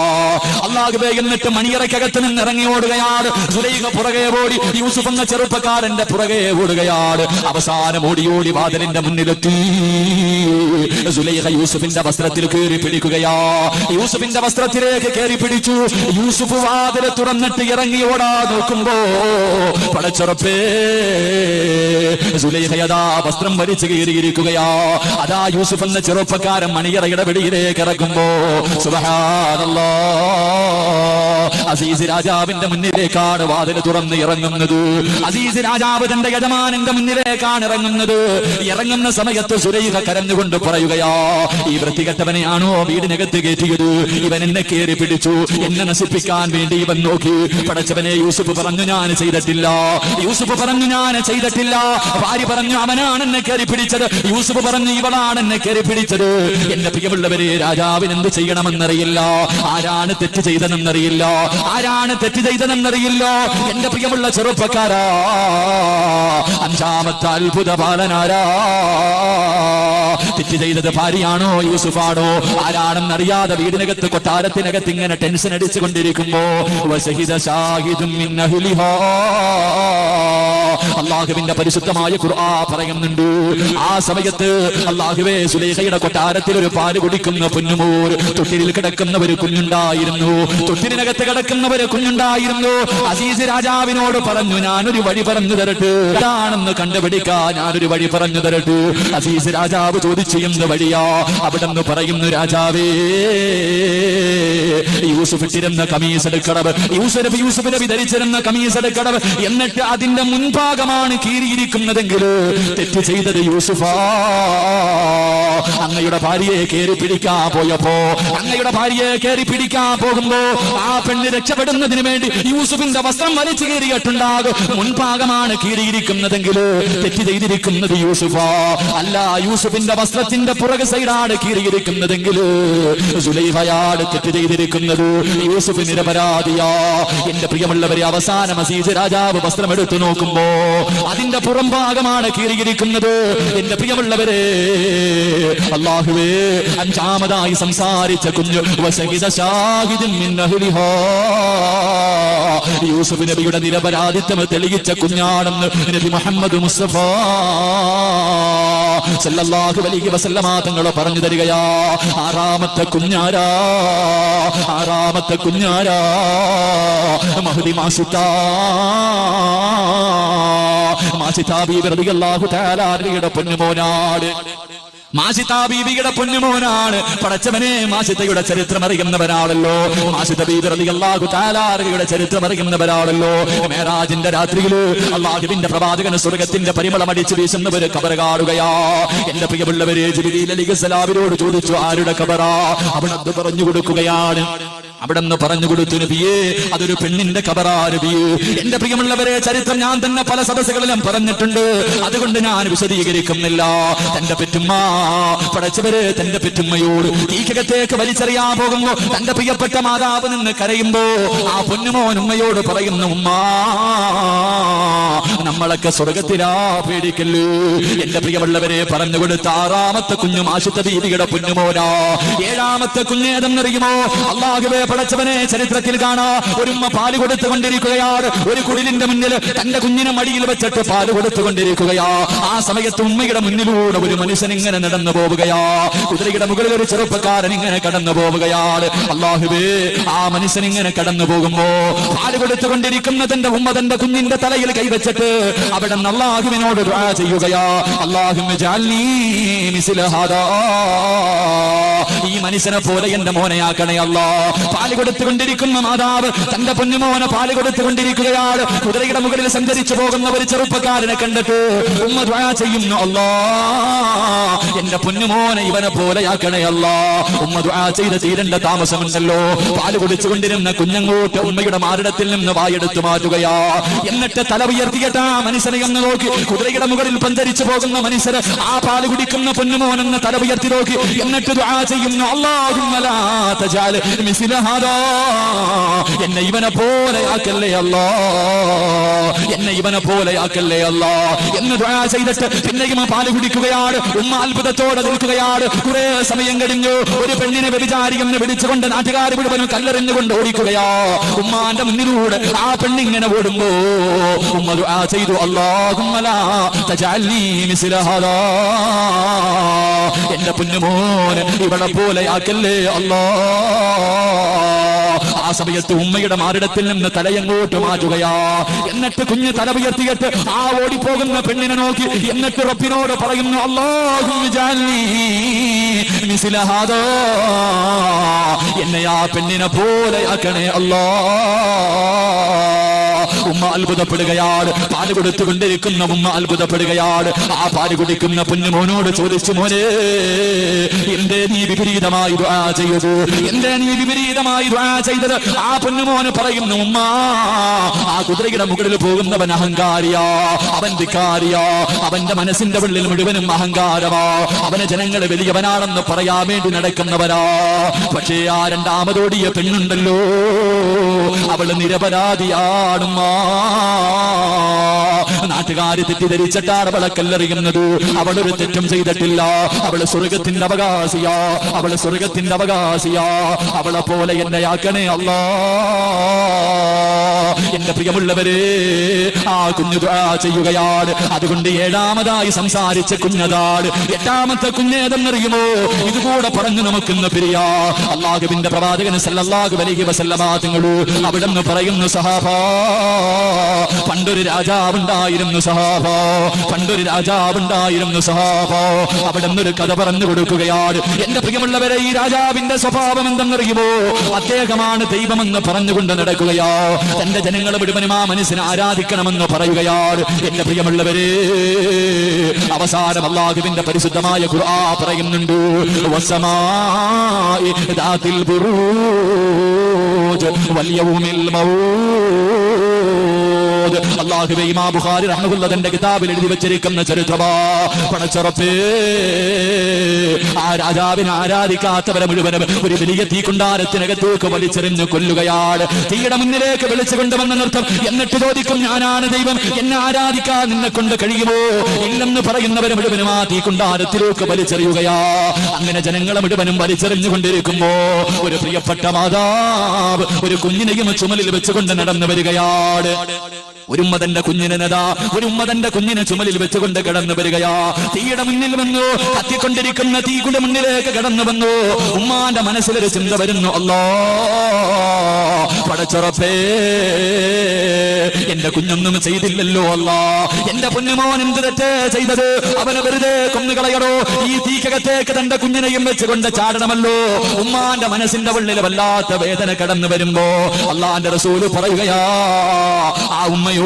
അല്ലാഹുവേ, എന്നിട്ട് മണിയറയ്ക്കകത്ത് നിന്ന് ഇറങ്ങി ഓടുകയാണ്. സുലൈഖ പുറകെ ഓടി യൂസുഫ് എന്ന ചെറുപ്പക്കാരന്റെ പുറകെ ഓടുകയാണ്. അവസാനം ഓടി വാതിലിന്റെ മുന്നിലെത്തി. സുലൈഖ യൂസുഫിന്റെ വസ്ത്രത്തിൽ കയറി പിടിക്കുകയാ. യൂസുഫിന്റെ വസ്ത്രത്തിലേക്ക് കയറി പിടിച്ചു. യൂസുഫ് വാതിൽ തുറന്നിട്ട് ഇറങ്ങി ഓടാ നോക്കുമ്പോ പടച്ചറപ്പേ, സുലൈഖയതാ വസ്ത്രം വലിച്ചു കീറിയിരിക്കുകയാ. അതാ യൂസുഫ് എന്ന ചെറുപ്പക്കാരൻ മണിയറയുടെ വെളിയിലേക്ക് ഇറങ്ങുമ്പോ സുബ്ഹാനല്ലാഹ്, അസീസ് രാജാവിന്റെ മുന്നിലേക്കാണ് വാതിൽ തുറന്ന് ഇറങ്ങുന്നത്. അസീസ് രാജാവ് തന്റെ യജമാനന്റെ മുന്നിലേക്കാണ് ഇറങ്ങുന്നത്. ഇറങ്ങുന്ന സമയത്ത് സുലൈഖ കരഞ്ഞുകൊണ്ട് പറയുകയാ, ഈ വൃത്തികെട്ടവനെയാണോ വീടിനകത്ത് കയറ്റിയത്? ഇവൻ എന്നെ കയറി പിടിച്ചു, എന്നെ നശിപ്പിക്കാൻ വേണ്ടി ഇവൻ നോക്കി. പടച്ചവനെ, യൂസുഫ് പറഞ്ഞു ഞാൻ ചെയ്തിട്ടില്ല. യൂസുഫ് പറഞ്ഞു ഞാൻ ചെയ്തിട്ടില്ല. ഭാര്യ പറഞ്ഞു അവനാണ് എന്നെ കയറി പിടിച്ചത്. യൂസുഫ് പറഞ്ഞു ഇവളാണ് എന്നെ കയറി പിടിച്ചത്. എന്റെ പ്രിയമുള്ളവരെ, രാജാവിന് എന്ത് ചെയ്യണമെന്നറിയില്ല. ആരാണ് തെറ്റ് ചെയ്തതെന്നറിയില്ല. ആരാണ് തെറ്റ് ചെയ്തതെന്നറിയില്ല. എന്റെ പ്രിയമുള്ള ചെറുപ്പക്കാരാ, അഞ്ചാമത്തെ അത്ഭുത ബാലനാരാ? തെറ്റ് ചെയ്തത് ഭാര്യയാണോ യൂസുഫാണോ? ആരാണെന്നറിയാതെ വീടിനകത്ത് കൊട്ടാരത്തിനകത്ത് ഇങ്ങനെ ടെൻഷൻ അടിച്ചുകൊണ്ടിരിക്കുമ്പോ അള്ളാഹുവിന്റെ പരിശുദ്ധമായ ഖുർആൻ പറയുന്നുണ്ട്, ആ സമയത്ത് അള്ളാഹുവേ, സുലൈഖയുടെ കൊട്ടാരത്തിൽ ഒരു പാല് കുടിക്കുന്ന പൊന്നുമോർ, തൊട്ടിലിൽ കിടക്കുന്ന ഒരു കുഞ്ഞുണ്ടായിരുന്നു. തൊട്ടിലിനകത്ത് കിടക്കുന്ന ഒരു കുഞ്ഞുണ്ടായിരുന്നു. അസീസ് രാജാവിനോട് പറഞ്ഞു, ഞാനൊരു വഴി പറഞ്ഞു തരട്ടെ, ആണെന്ന് കണ്ടുപിടിക്കാൻ ഞാനൊരു വഴി പറഞ്ഞു തരട്ടെ. അസീസ് രാജാവ് ചോദിച്ചു, എന്ത് വഴിയാ? അവിടെ നിന്ന് പറയുന്നു, രാജാവേ, യൂസുഫ് ഇട്ടിരുന്ന കമീസ് എടുക്കണം, യൂസുഫ് നബി ധരിച്ചിരുന്ന കമീസ് എടുക്കണം. എന്നിട്ട് അതിന്റെ മുൻഭാഗമാണ് കീറിയിരിക്കുന്നതെങ്കിൽ തെറ്റ് ചെയ്തത് യൂസുഫാ. അങ്ങയുടെ ഭാര്യയെ കയറി പിടിക്കാൻ പോയപ്പോ, അങ്ങയുടെ ഭാര്യയെ കയറി പിടിക്കാൻ പോകുമ്പോ ആ പെണ്ണ് രക്ഷപ്പെടുന്നതിന് വേണ്ടി യൂസുഫിന്റെ വസ്ത്രം വലിച്ചു കീറിയിട്ടുണ്ടാകും. മുൻഭാഗമാണ് കീറിയിരിക്കുന്നതെങ്കിൽ തെറ്റ് ചെയ്തിരിക്കുന്നത് യൂസുഫാ. അല്ല, യൂസുഫിന്റെ വസ്ത്രത്തിന്റെ പുറകെ സൈഡാണ് കീറിയിരിക്കുന്നതെങ്കിൽ സുലൈഖയാണ് തെറ്റ് ചെയ്തിരിക്കുന്നത്. യൂസുഫ് നിരപരാധിയാ. എന്റെ പ്രിയമുള്ളവരെ, അവസാനം അസീസ് രാജാവ് വസ്ത്രം എടുത്തു നോക്കുമ്പോ അതിന്റെ പുറം ഭാഗമാണ് കീറിയിരിക്കുന്നത്. എന്റെ പ്രിയമുള്ളവരെ, അല്ലാഹുവേ, അഞ്ചാമതായി സംസാരിച്ച കുഞ്ഞു യൂസുഫ് നബിയുടെ നിരപരാധിത്വം തെളിയിച്ച കുഞ്ഞാണെന്ന് നബി മുഹമ്മദ് മുസ്തഫ സല്ലല്ലാഹു അലൈഹി വസല്ലമ തങ്ങൾ പറഞ്ഞു തരികയാ. ആറാമത്തെ കുഞ്ഞാരാ? ആറാമത്തെ കുഞ്ഞാരാ? മഹ്ദി മാസിത്താ ബീബി റളിയല്ലാഹു തആല അൻഹയുടെ പൊന്നുമോനാണ്. മാസിത്ത ബീബിയുടെ പൊന്നുമോനാണ്. പടച്ചവനെ, മാസിത്തയുടെ ചരിത്രം അറിയുന്നവരാണല്ലോ. മാസിത്ത ബീബി റളിയല്ലാഹു തആല അൻഹയുടെ ചരിത്രം അറിയുന്നവരാണല്ലോ. മേറാജിന്റെ രാത്രിയിൽ അല്ലാഹുവിന്റെ പ്രവാചകൻ സ്വർഗ്ഗത്തിന്റെ പരിമളം അടിച്ചു വീശുന്നവര് ഖബർ കാണുകയാ. എന്റെ പ്രിയമുള്ളവരെ, ജിബ്രീൽ അലൈഹിസ്സലാമിനോട് ചോദിച്ചു, ആരുടെ ഖബറാ? അവിടെ പറഞ്ഞു കൊടുക്കുകയാണ്. അവിടെ നിന്ന് പറഞ്ഞു കൊടുത്തു, നബിയേ, അതൊരു പെണ്ണിന്റെ ഖബറാ നബിയേ. എന്റെ പ്രിയമുള്ളവരെ, ചരിത്രം ഞാൻ തന്നെ പല സദസ്സുകളിലും പറഞ്ഞിട്ടുണ്ട്, അതുകൊണ്ട് ഞാൻ വിശദീകരിക്കുന്നില്ല. തന്റെ പെറ്റുമ്മ, പടച്ചവരെ, തന്റെ പെറ്റുമ്മയോട് തീക്കകത്തേക്ക് വലിച്ചെറിയാൻ പോകുമ്പോ തന്റെ പ്രിയപ്പെട്ട മാതാവ് നിന്ന് കരയുമ്പോ ആ പൊന്നുമോൻ ഉമ്മയോട് പറയുന്നു, ഉമ്മ, നമ്മളൊക്കെ സ്വർഗത്തിലാ, പേടിക്കല്ലേ. എന്റെ പ്രിയമുള്ളവരെ, പറഞ്ഞു കൊടുത്ത ആറാമത്തെ കുഞ്ഞു മാസിത്ത ബീബിയുടെ പൊന്നുമോനാ. ഏഴാമത്തെ കുഞ്ഞേതെന്നറിയുമോ? അല്ലാഹുവേ, പടച്ചവനെ, ചരിത്രത്തിൽ കാണാ, ഒരു ഉമ്മ പാല് കൊടുത്തുകൊണ്ടിരിക്കുകയാണ്. ഒരു കുടിലിന്റെ മുന്നിൽ തന്റെ കുഞ്ഞിനെ മടിയിൽ വെച്ചിട്ട് പാല് കൊടുത്തുകൊണ്ടിരിക്കുകയാ. ആ സമയത്ത് ഉമ്മയുടെ മുന്നിലൂടെ ഒരു മനുഷ്യൻ ഇങ്ങനെ നടന്നു പോവുകയാ. കുതിരയുടെ മുകളിൽ ഒരു ചെറുപ്പക്കാരൻ ഇങ്ങനെ കടന്നു പോവുകയാണ്. അല്ലാഹുവേ, ആ മനുഷ്യൻ ഇങ്ങനെ കടന്നു പോകുമ്പോ പാല് കൊടുത്തുകൊണ്ടിരിക്കുന്ന തന്റെ ഉമ്മ തന്റെ കുഞ്ഞിന്റെ തലയിൽ കൈവച്ചിട്ട് അവിടെ നിന്ന് അല്ലാഹുവിനോട് ദുആ ചെയ്യുകയാ. അല്ലാഹുമ്മ ജഅൽനീ മിസ്ല ഹാദാ, ഈ മനുഷ്യനെ പോലെ എന്റെ മോനെയാക്കണേ അല്ലാ. പാല് കൊടുത്തുകൊണ്ടിരിക്കുന്ന മാതാവ് തന്റെ പൊന്നുമോനെ പാല് കൊടുത്തുകൊണ്ടിരിക്കുകയാണ്. കുതിരയുടെ മുകളിൽ സഞ്ചരിച്ചു പോകുന്ന ഒരു ചെറുപ്പക്കാരനെ കണ്ടിട്ട് ഉമ്മ ദുആ ചെയ്യുന്നു, അല്ലാ, എന്റെ പൊന്നുമോനെ ഇവനെ പോലെയാക്കണേ അല്ലാ. ഉമ്മ ദുആ ചെയ്ത് തീരേണ്ട താമസമുണ്ടല്ലോ. പാല് കുടിച്ചുകൊണ്ടിരുന്ന കുഞ്ഞങ്ങോട്ട് ഉമ്മയുടെ മാറിടത്തിൽ നിന്ന് വായെടുത്തു മാറ്റുകയാ. എന്നിട്ട് തല ഉയർത്തിയിട്ട് ആ മനുഷ്യനെ ഒന്ന് നോക്കി. കുതിരയുടെ മുകളിൽ സഞ്ചരിച്ചു പോകുന്ന മനുഷ്യര് ആ പാല് കുടിക്കുന്ന പൊന്നുമോനെന്ന് തല ഉയർത്തി നോക്കി. എന്നിട്ട് ദുആ ചെയ്യുന്നു, അല്ലാഹുമ്മ ലാ തജഅൽ മിസ്ല ഹാദാ, എന്നെ ഇവനെ പോലെയാക്കല്ലേ അല്ലാ, എന്നെ ഇവനെ പോലെയാക്കല്ലേ അല്ലാ എന്ന് ദുആ ചെയ്തിട്ട് പിന്നെയും പാല് കുടിക്കുകയാണ്. ഉമ്മ അത്ഭുതത്തോടെ നിൽക്കുകയാണ്. കുറെ സമയം കഴിഞ്ഞു. ഒരു പെണ്ണിനെ വ്യഭിചാരിയെന്ന് വിളിച്ചുകൊണ്ട് നാട്ടുകാർ മുഴുവനും കല്ലെറിഞ്ഞുകൊണ്ട് ഓടിക്കുകയാ. ഉമ്മാന്റെ മുന്നിലൂടെ ആ പെണ്ണിങ്ങനെ ഓടുമ്പോ ഉമ്മ ദുആ ചെയ്തു, അല്ലാഹുമ്മ ലാ തജഅൽനീ മിസ്ല ഹാദാ, എന്റെ പൊന്നുമോനെ ഇവളെ പോലെയാക്കല്ലേ അല്ലാ. ആ സമയത്ത് ഉമ്മയുടെ മാറിടത്തിൽ നിന്ന് തലയങ്ങോട്ട് മാറ്റുകയാ. എന്നിട്ട് കുഞ്ഞ് തല ഉയർത്തിയിട്ട് ആ ഓടിപ്പോകുന്ന പെണ്ണിനെ നോക്കി എന്നിട്ട് റബ്ബിനോട് പറയുന്നു, അല്ലാഹുമ്മ ജഅൽനി മിസ്ല ഹാദാ, എന്നെ ആ പെണ്ണിനെ പോലെയാക്കണേ അല്ലാ. ഉമ്മ അത്ഭുതപ്പെടുകയാണ്. പാല് കൊടുത്തുകൊണ്ടിരിക്കുന്ന ഉമ്മ അത്ഭുതപ്പെടുകയാണ്. ആ പാല് കുടിക്കുന്ന പൊന്നുമോനോട് ചോദിച്ചു, മോനെ എന്തേ നീ വിപരീതമായി ദുആ ചെയ്തത്? എന്തേ നീ വിപരീതമായി ദുആ ചെയ്തത്? ആ പൊന്നുമോന് പറയുന്നു, ഉമ്മ ആ കുതിരയുടെ മുകളിൽ പോകുന്നവൻ അഹങ്കാരിയാ, അവൻ ധിക്കാരിയാ, അവന്റെ മനസ്സിന്റെ ഉള്ളിൽ മുഴുവനും അഹങ്കാരമാ, അവനെ ജനങ്ങൾ വലിയവനാണെന്ന് പറയാൻ വേണ്ടി നടക്കുന്നവരാ. പക്ഷേ ആ രണ്ടാമതോടിയ പെണ്ണുണ്ടല്ലോ, അവള് നിരപരാധിയാണുമ്മ. നാട്ടുകാര് തെറ്റിദ്ധരിച്ചിട്ടാണ് അവളെ കല്ലെറിയുന്നത്. അവളൊരു തെറ്റും ചെയ്തിട്ടില്ല. അവള് സ്വർഗത്തിന്റെ അവകാശിയാ, അവള് സ്വർഗത്തിന്റെ അവകാശിയാ. അവളെ പോലെ എന്നെ ആക്കണേ അല്ലാ. എന്റെ പ്രിയമുള്ളവരെ, ആ കുഞ്ഞു ദുആ ചെയ്യുകയാണ്. അതുകൊണ്ട് ഏഴാമതായി സംസാരിച്ച കുഞ്ഞതാണ്. എട്ടാമത്തെ കുഞ്ഞേതെന്നറിയുമോ? ഇതുകൂടെ പറഞ്ഞു നമുക്കിന്ന് പിരിയാ. അല്ലാഹുവിന്റെ പ്രവാചകൻ സല്ലല്ലാഹു അലൈഹി വസല്ലമ തങ്ങൾ അവിടെന്ന് പറയുന്നു, സഹാബാ, പണ്ടൊരു രാജാവുണ്ടായിരുന്നു സഹാബാ, പണ്ടൊരു രാജാവുണ്ടായിരുന്നു സഹാബാ. അവിടെ നിന്നൊരു കഥ പറഞ്ഞു കൊടുക്കുകയാണ്. എന്റെ പ്രിയമുള്ളവരെ, ഈ രാജാവിന്റെ സ്വഭാവം എന്തെന്നറിയുമോ? അദ്ദേഹമാണ് ദൈവമെന്ന് പറഞ്ഞുകൊണ്ട് നടക്കുകയാ. തന്റെ ജനങ്ങൾ മുഴുവനും ആ മനുഷ്യനെ ആരാധിക്കണമെന്ന് പറയുകയാണ്. എന്റെ പ്രിയമുള്ളവരെ, അവസാനം അല്ലാഹുവിന്റെ പരിശുദ്ധമായ ഖുർആൻ പറയുന്നുണ്ട്, വസ്സമാഇ ദാതിൽ ബുറൂജ് വൽയൗമിൽ മൗഊദ്. അല്ലാഹുവേ, ഇമാം ബുഖാരി റഹ്മത്തുള്ളാഹി തന്റെ കിതാബിൽ എഴുതി വെച്ചിരിക്കുന്ന ചരിത്രമാ. പടച്ചറപ്പേ, ആ രാജാവിനെ ആരാധിക്കാത്തവരെ മുഴുവനും ഒരു വലിയ തീക്കുണ്ടാരത്തിനകത്തേക്ക് വലിച്ചെറിഞ്ഞ് കൊല്ലുകയാണ്. തീയുടെ മുന്നിലേക്ക് വിളിച്ചു കൊണ്ടുവന്ന നൃത്തം. എന്നിട്ട് ചോദിക്കും, ഞാനാണ് ദൈവം, എന്നെ ആരാധിക്കാൻ നിന്നെ കൊണ്ട് കഴിയുമോ? ഇല്ലെന്ന് പറയുന്നവരെ മുഴുവനും ആ തീക്കുണ്ടാരത്തിലേക്ക് വലിച്ചെറിയുകയാ. അങ്ങനെ ജനങ്ങളെ മുഴുവനും വലിച്ചെറിഞ്ഞുകൊണ്ടിരിക്കുമ്പോ ഒരു പ്രിയപ്പെട്ട മാതാവ് ഒരു കുഞ്ഞിനെയും ചുമലിൽ വെച്ചുകൊണ്ട് നടന്നു വരികയാണ്. ഒരു ഉമ്മതന്റെ കുഞ്ഞിനെതാ, ഒരു ഉമ്മതന്റെ കുഞ്ഞിനെ ചുമലിൽ വെച്ചുകൊണ്ട് കടന്നു വരികയാ. തീയുടെ മുന്നിൽ വന്നു, കത്തിക്കൊണ്ടിരിക്കുന്ന തീയുടെ മുന്നിലേക്ക് കടന്നു വന്നു. ഉമ്മാന്റെ മനസ്സിലൊരു ചിന്ത വരുന്നു, അല്ലാ, പടച്ചറപ്പേ, എന്റെ കുഞ്ഞൊന്നും ചെയ്തില്ലല്ലോ അല്ലാ, എന്റെ പൊന്നുമോൻ എന്ത് തെറ്റ് ചെയ്തത്? അവനെ വെറുതെ കൊന്നുകളയടോ, ഈ തീക്കകത്തേക്ക് തന്റെ കുഞ്ഞിനെയും വെച്ചുകൊണ്ട് ചാടണമല്ലോ. ഉമ്മാന്റെ മനസ്സിന്റെ ഉള്ളിൽ വല്ലാത്ത വേദന കടന്നു വരുമ്പോ അല്ലാഹുവിന്റെ റസൂൽ പറയുകയാ, ആ ഉമ്മയോട്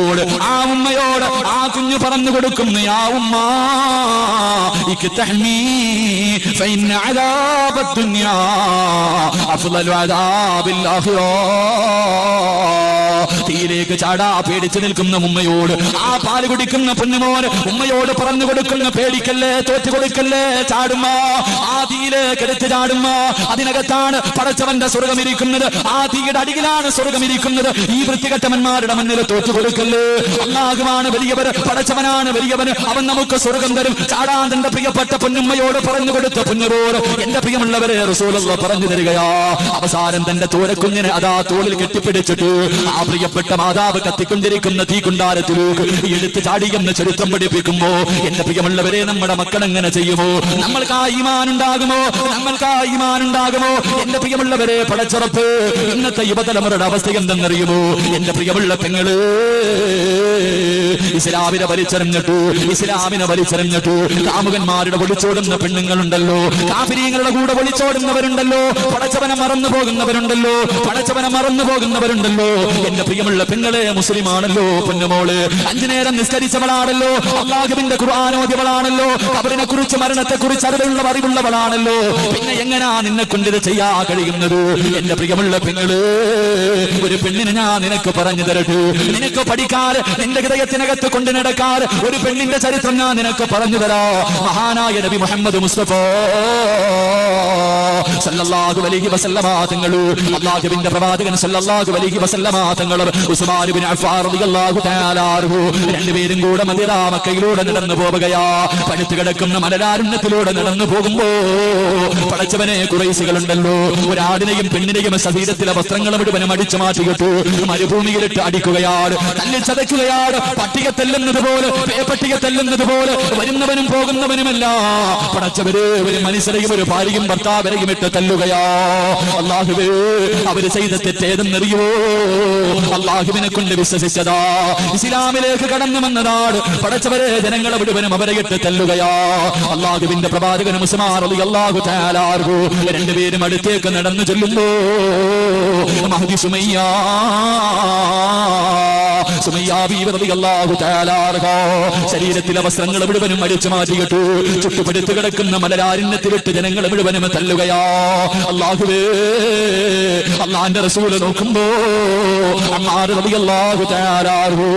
ആ കുഞ്ഞു പറഞ്ഞു കൊടുക്കുന്നു, യാ ഉമ്മ, ഇക്തഹ്മി ഫഇന്ന അദാബദ് ദുനിയാ അഫ്ളലു അദാബിൽ ആഖിറ. തീയിലേക്ക് ചാടാ പേടിച്ചു നിൽക്കുന്ന ഉമ്മയോട് ആ പാല് കുടിക്കുന്ന പൊന്നുമോന് ഉമ്മയോട് പറഞ്ഞു കൊടുക്കുന്ന, പേടിക്കല്ലേ, തോറ്റു കൊടുക്കല്ലേ, ചാടുമ്മ, ആ തീയിലേക്ക് എടുത്ത് ചാടുമ്മ. അതിനകത്താണ് പടച്ചവന്റെ സ്വർഗം ഇരിക്കുന്നത്, ആ തീയുടെ അടിയിലാണ് സ്വർഗം ഇരിക്കുന്നത്. ഈ വൃത്തികെട്ടവന്മാരുടെ മുന്നിൽ തോറ്റു കൊടുക്കല്ലേ. അല്ലാഹുവാണ് വലിയവർ, പടച്ചവനാണ് വലിയവന്, അവൻ നമുക്ക് സ്വർഗം തരും. ചാടാൻ തന്റെ പ്രിയപ്പെട്ട പൊന്നുമ്മയോട് പറഞ്ഞു കൊടുത്ത പൊന്നുപോർ എന്റെ പ്രിയമുള്ളവരെ റസൂലുള്ളാഹി പറഞ്ഞു തരികയാ. അവസാനം തന്റെ തോരക്കുഞ്ഞിനെ അതാ തോളിൽ കെട്ടിപ്പിടിച്ചിട്ട് ആ പ്രിയപ്പെട്ട മാതാവ് കത്തിക്കൊണ്ടിരിക്കുന്ന തീക്കുണ്ടാരത്തിലേക്ക് എടുത്ത് ചാടിയെന്ന് ചരിത്രം പഠിപ്പിക്കുമ്പോ എന്റെ പ്രിയമുള്ളവരെ, നമ്മുടെ മക്കൾ എങ്ങനെ ചെയ്യുമോ? നമ്മൾക്ക് ആ ഈമാൻ ഉണ്ടാകുമോ? നമ്മൾക്ക് ആ ഈമാൻ ഉണ്ടാകുമോ? എന്റെ പ്രിയമുള്ളവരെ, പടച്ചറപ്പ് ഇന്നത്തെ യുവതലമുറയുടെ അവസ്ഥ എന്തെന്നറിയുമോ? എന്റെ പ്രിയമുള്ള പെങ്ങള് ഇസ്ലാമിനെ വലിച്ചെറിഞ്ഞിട്ടു കാമുകന്മാരുടെ ഒളിച്ചോടുന്ന പെണ്ണുങ്ങളുണ്ടല്ലോ, കാഫിരീങ്ങളുടെ കൂടെ ഒളിച്ചോടുന്നവരുണ്ടല്ലോ, പടച്ചവനെ മറന്നു പോകുന്നവരുണ്ടല്ലോ. എന്റെ പ്രിയമുള്ള പെങ്ങളെ, മുസ്ലിമാണല്ലോ പൊന്നുമോള്, 5 നേരം നിസ്കരിച്ചവളാണല്ലോ, അല്ലാഹുവിന്റെ ഖുർആൻ ഓതിയവളാണല്ലോ, ഖബറിനെ കുറിച്ച് മരണത്തെ കുറിച്ച് അറിവുള്ളവളാണല്ലോ. പിന്നെ എങ്ങനാ നിന്നെ കൊണ്ട് ഇത് ചെയ്യാ കഴിയുന്നത്? എന്റെ പ്രിയമുള്ള പെങ്ങള്, ഒരു പെണ്ണിനെ ഞാൻ നിനക്ക് പറഞ്ഞു തരട്ടെ. നിനക്ക് പഠിക്കാൻ, നിന്റെ ഹൃദയത്തിനകത്ത് കൊണ്ടു നടക്കാൻ ഒരു പെണ്ണിന്റെ ചരിത്രം ഞാൻ നിനക്ക് പറഞ്ഞു തരാ. മഹാനായ നബി മുഹമ്മദ് മുസ്തഫ സല്ലല്ലാഹു അലൈഹി വസല്ലമ തങ്ങൾ, അല്ലാഹുവിന്റെ പ്രവാചകൻ സല്ലല്ലാഹു അലൈഹി വസല്ലമ തങ്ങൾ, ഉസ്മാൻ ഇബ്നു അഫ്ഫാൻ റളിയല്ലാഹു തആല അൻഹു രണ്ടുപേരും കൂടെ മദീന മക്കയിലൂടെ നടന്നു പോവുകയാ. പടുത്തു കിടക്കുന്ന മലരാരുണ്യത്തിലൂടെ നടന്നു പോകുമ്പോ പടച്ചവനെ, ഖുറൈശികളുണ്ടല്ലോ, ഒരാടിനെയും പെണ്ണിനെയും ശരീരത്തിലെ വസ്ത്രങ്ങൾ മുഴുവനും അടിച്ചു മാറ്റിയിട്ട് മരുഭൂമിയിലിട്ട് അടിക്കുകയാണ്. തല്ലിച്ചതയ്ക്കുകയാണ്. പട്ടിക തെല്ലുന്നത് പോലെ, പേപ്പട്ടിക തെല്ലുന്നത് പോലെ വരുന്നവനും പോകുന്നവനുമല്ല. പടച്ചവര് ഒരു മനുഷ്യരെയും ഒരു ഭാര്യയും ഭർത്താവരെയും ഇട്ട് തല്ലുകയാ. അല്ലാഹുവേ, അവര് ചെയ്ത തെറ്റേതെന്നറിയോ? അല്ലാഹുവിനെ കൊണ്ട് വിശ്വസിച്ചതാ, ഇസ്ലാമിലേക്ക് കടന്നു വന്നതാണ്. പടച്ചവരെ, ജനങ്ങളെ മുഴുവനും അവരെ ഇട്ട് തല്ലുകയാ. അല്ലാഹുവിന്റെ പ്രവാചകൻ ഉസ്മാൻ റളിയല്ലാഹു തആല അൻഹു രണ്ടുപേരും അടുത്തേക്ക് നടന്നു ചെല്ലുമ്പോ മഹദി സുമയ്യ ബീവി റളിയല്ലാഹു തആല അൻഹ ശരീരത്തിലെ വസ്ത്രങ്ങൾ മുഴുവനും അടിച്ചു മാറ്റിയിട്ടു ചുട്ടുപടുത്ത് കിടക്കുന്ന മലരാരണ്യത്തിലിട്ട് ജനങ്ങളെ മുഴുവനും തല്ലുകയാ. അല്ലാഹുവേ, അല്ലാഹുവിന്റെ റസൂൽ നോക്കുമ്പോ അമ്മാർ റളിയല്ലാഹു തആല അൻഹു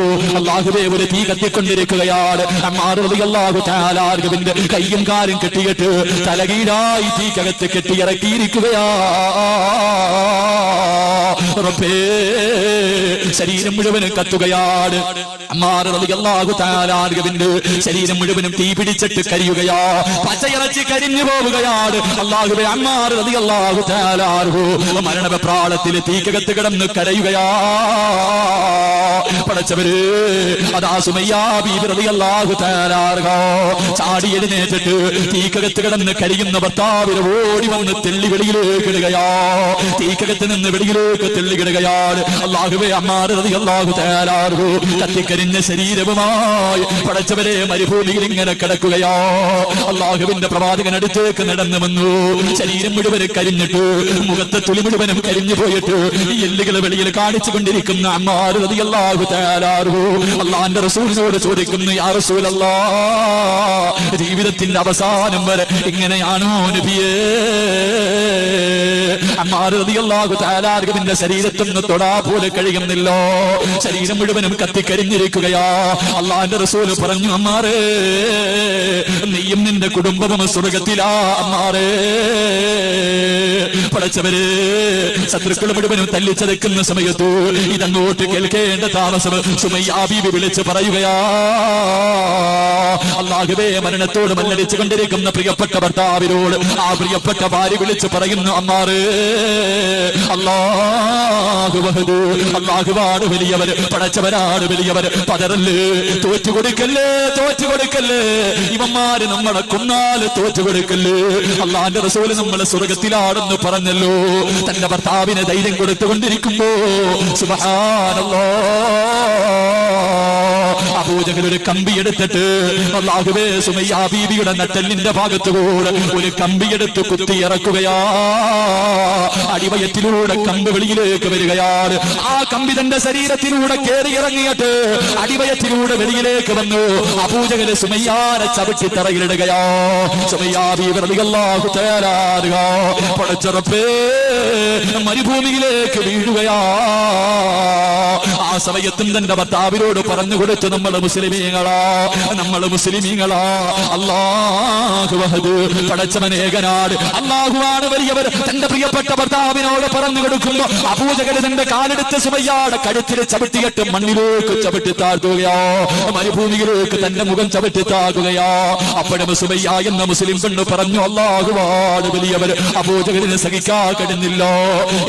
അല്ലാഹുവേ ഒരു തീ കത്തിക്കൊണ്ടിരിക്കുകയാണ്. അമ്മാർ റളിയല്ലാഹു തആല അൻഹുവിന്റെ കയ്യും കാലും കെട്ടിയിട്ട് തലകീഴായി തീക്കകത്ത് കെട്ടിയിറക്കിയിരിക്കുകയാ. റബ്ബേ, ശരീരം മുഴുവനും കത്തുകയാണ്. അമ്മാർ റളിയല്ലാഹു തആല അൻഹുവിന്റെ ശരീരം മുഴുവനും തീ പിടിച്ചിട്ട് കരിയുകയാ. പച്ചയിറച്ചി കരിഞ്ഞു പോവുകയാണ്. അല്ലാഹുവേ, അമ്മാർ റളിയല്ലാഹു തആല അൻഹു മരണവെപ്രാളത്തിൽ തീക്കകത്ത് കിടന്ന് കരയുകയാ. പടച്ചവര്, അതാ സുമയ്യ ബീവി റളിയല്ലാഹു തആല അൻഹ ചാടി എഴുന്നേറ്റിട്ട് തീക്കകത്ത് കിടന്ന് കരിയുന്ന ഭർത്താവിനെ ഓടി വന്ന് തെള്ളി വെളിയിലേക്ക് ഇടുകയാ. തീക്കകത്ത് നിന്ന് വെളിയിലേക്ക് തെള്ളിയിടുകയാണ്. അല്ലാഹുവേ, അമ്മാർ റളിയല്ലാഹു തആല അൻഹു കത്തിക്കരിഞ്ഞ ശരീരവുമായി പടച്ചവരെ മരുഭൂമിയിൽ ഇങ്ങനെ കിടക്കുകയാ. അല്ലാഹുവിന്റെ പ്രവാചകൻ അടുത്തേക്ക് നടന്നു വന്നു. ശരീരം മുഴുവനും കരിഞ്ഞിട്ട് മുഖത്തെ തുളി മുഴുവനും കരിഞ്ഞു പോയിട്ട് എല്ലുകൾ വെളിയിൽ കാണിച്ചു കൊണ്ടിരിക്കുന്ന അമ്മാർ റളിയല്ലാഹു തആല അൻഹു അല്ലാഹുവിന്റെ റസൂലിനോട് ചോദിക്കുന്നു, യാ റസൂലല്ലാഹ്, ജീവിതത്തിന്റെ അവസാനം വരെ ഇങ്ങനെയാണോ നബിയേ? അമ്മാർ റളിയല്ലാഹു തആല അൻഹുവിന്റെ ശരീരത്തൊന്ന് തൊടാ പോലെ കഴിയുന്നില്ല. ശരീരം മുഴുവനും കത്തിക്കരിഞ്ഞിരിക്കുകയാ. അല്ലാഹുവിന്റെ റസൂൽ പറഞ്ഞു, അമ്മാറേ, നീയും നിന്റെ കുടുംബവും സ്വർഗ്ഗത്തിലാ. അമ്മാറേ, പടച്ചവരെ, ശത്രുക്കൾ മുഴുവനും തല്ലിച്ചതയ്ക്കുന്ന സമയത്ത് ഇതങ്ങോട്ട് കേൾക്കേണ്ട താമസം സുമയ്യ ബീവി വിളിച്ച് പറയുകയാ. അല്ലാഹുവേ, മരണത്തോട് മല്ലടിച്ചു കൊണ്ടിരിക്കുന്ന പ്രിയപ്പെട്ട ഭർത്താവിനോട് ആ പ്രിയപ്പെട്ട ഭാര്യ വിളിച്ച് പറയുന്നു, അമ്മാറേ, അല്ലാഹുവാണ് വലിയവർ, പടച്ചവരാണ് വലിയവർ. പതറല്ലേ, തോറ്റുകൊടുക്കല്ലേ, തോറ്റുകൊടുക്കല്ലേ. ഇവന്മാര് നമ്മളെ കൊന്നാല് തോറ്റുകൊടുക്കല്ലേ. അല്ലാഹുവിന്റെ റസൂൽ നമ്മളെ സ്വർഗ്ഗത്തിലാണെന്ന് പറഞ്ഞല്ലോ. തന്റെ ഭർത്താവിനെ ധൈര്യം കൊടുത്തുകൊണ്ടിരിക്കുമ്പോ സുബ്ഹാനല്ലാഹ്, അബൂജഹൽ ഒരു കമ്പി എടുത്തിട്ട് അല്ലാഹുവേ സുമയ്യ ബീവിയുടെ നട്ടെല്ലിന്റെ ഭാഗത്തുകൂടെ ഒരു കമ്പിയെടുത്ത് കുത്തി ഇറക്കുകയാ. അടിവയറ്റിലൂടെ കമ്പ് വെളിയിലേക്ക് വരികയാണ്. ആ കമ്പി തന്റെ ശരീരത്തിലൂടെ കയറി ഇറങ്ങിയിട്ട് അടിവയറ്റിലൂടെ വെളിയിലേക്ക് വന്നു. അബൂജഹൽ സുമയ്യാനെ ചവിട്ടി തറയിലിടുകയാ. സുമയ്യ ബീവി റളിയല്ലാഹു തആല അൻഹ പടച്ച റബ്ബേ മരുഭൂമിയിലേക്ക് വീഴുകയാ. ആ സമയത്തും തന്റെ ഭർത്താവിനോട് പറഞ്ഞു കൊടുത്തു, നമ്മള് മുസ്ലിമീങ്ങളാ, നമ്മള് മുസ്ലിമീങ്ങളാ. അല്ലാഹു വഹദ്, പടച്ചവൻ ഏകനാട്, അല്ലാഹുവാണ് വലിയവർ. തന്റെ പ്രിയപ്പെട്ട ഭർത്താവിനോട് പറഞ്ഞു കൊടുക്കുമ്പോ അബൂജഹൽ തന്റെ കാലെടുത്ത് സുമയ്യയുടെ കഴുത്തിൽ ചവിട്ടിയിട്ട് മണ്ണിലേക്ക് ചവിട്ടി താഴ്ത്തുകയോ, മരുഭൂമിയിലേക്ക് തന്റെ മുഖം ചവിട്ടി താകുകയോ. അപ്പോഴും സുമയ്യ എന്ന മുസ്ലിം പെണ്ണ് പറഞ്ഞു, അല്ലാഹുവാണ് വലിയവർ. അബൂജഹലിനെ സഹിക്കാൻ കഴിയുന്നില്ല.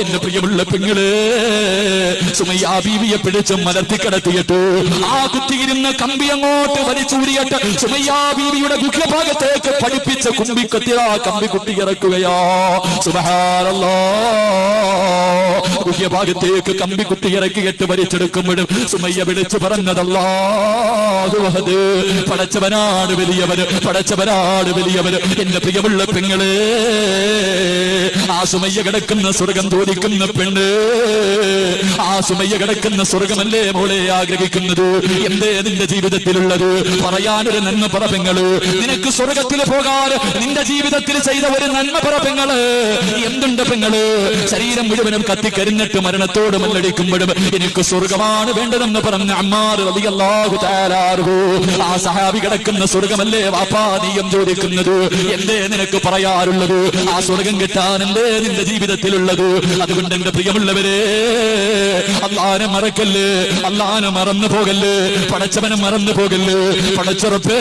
എന്റെ പ്രിയമുള്ള പെങ്ങളെ, സുമയ്യ ബീവിയെ പിടിച്ച് മലർത്തിക്കിടത്തിയിട്ട് ആ കുത്തിയിരുന്ന കമ്പി അങ്ങോട്ട് വലിച്ചൂരിയിട്ട് സുമയ്യ ബീവിയുടെ ഗുഹ്യഭാഗത്തേക്ക് പഠിപ്പിച്ച് കുമ്പിക്കൊത്തി ആ കമ്പി കുത്തി ഇറക്കുകയോ. സുബ്ഹാനല്ലാഹ്, ഗുഹ്യഭാഗത്തേക്ക് കമ്പി കുത്തി ഇറക്കിയിട്ട് വലിച്ചെടുക്കുമ്പോഴും സുമയ്യ വിളിച്ചു പറഞ്ഞത്, അല്ലാഹു വഹദ്, പടച്ചവനാണ് വലിയവർ, പടച്ചവനാണ് വലിയവർ. എന്റെ പ്രിയമുള്ള പെങ്ങളെ, ആ സുമയ്യ കിടക്കുന്ന സ്വർഗം തോന്നിക്കുന്ന പെണ്ണ്, ആ സുമയ്യ കിടക്കുന്ന സ്വർഗമല്ലേ മോളെ ആഗ്രഹിക്കുന്നത്? എന്തേ നിന്റെ ജീവിതത്തിലുള്ളത്? പറയാനൊരു നന്മ പറ പെങ്ങള്. നിനക്ക് സ്വർഗത്തിൽ പോകാൻ നിന്റെ ജീവിതത്തിൽ ചെയ്ത ഒരു നന്മ പറ പെങ്ങള്. എന്തുണ്ട് പെങ്ങള്? ശരീരം മുഴുവനും കത്തിക്കരിഞ്ഞിട്ട് മരണത്തോട് മല്ലടിക്കുമ്പോഴും എനിക്ക് സ്വർഗമാണ് വേണ്ടതെന്ന് പറഞ്ഞ അമ്മാർ റളിയല്ലാഹു തആല അൻഹു, ആ സഹാബി കിടക്കുന്ന സ്വർഗമല്ലേ വാപ്പാ നീയും ചോദിക്കുന്നത്? എന്തേ നിനക്ക് പറയാറുള്ളത്? ആ സ്വർഗം കിട്ടാൻ എന്തേ നിന്റെ ജീവിതത്തിലുള്ളത്? അതുകൊണ്ട് എന്റെ പ്രിയമുള്ളവരെ, അല്ലാഹുവിനെ മറക്കല്ലേ, അല്ലാഹുവിനെ മറന്നു പോകല്ലേ, പടച്ചവനെ മറന്നു പോകല്ലേ. പടച്ചുറപ്പേ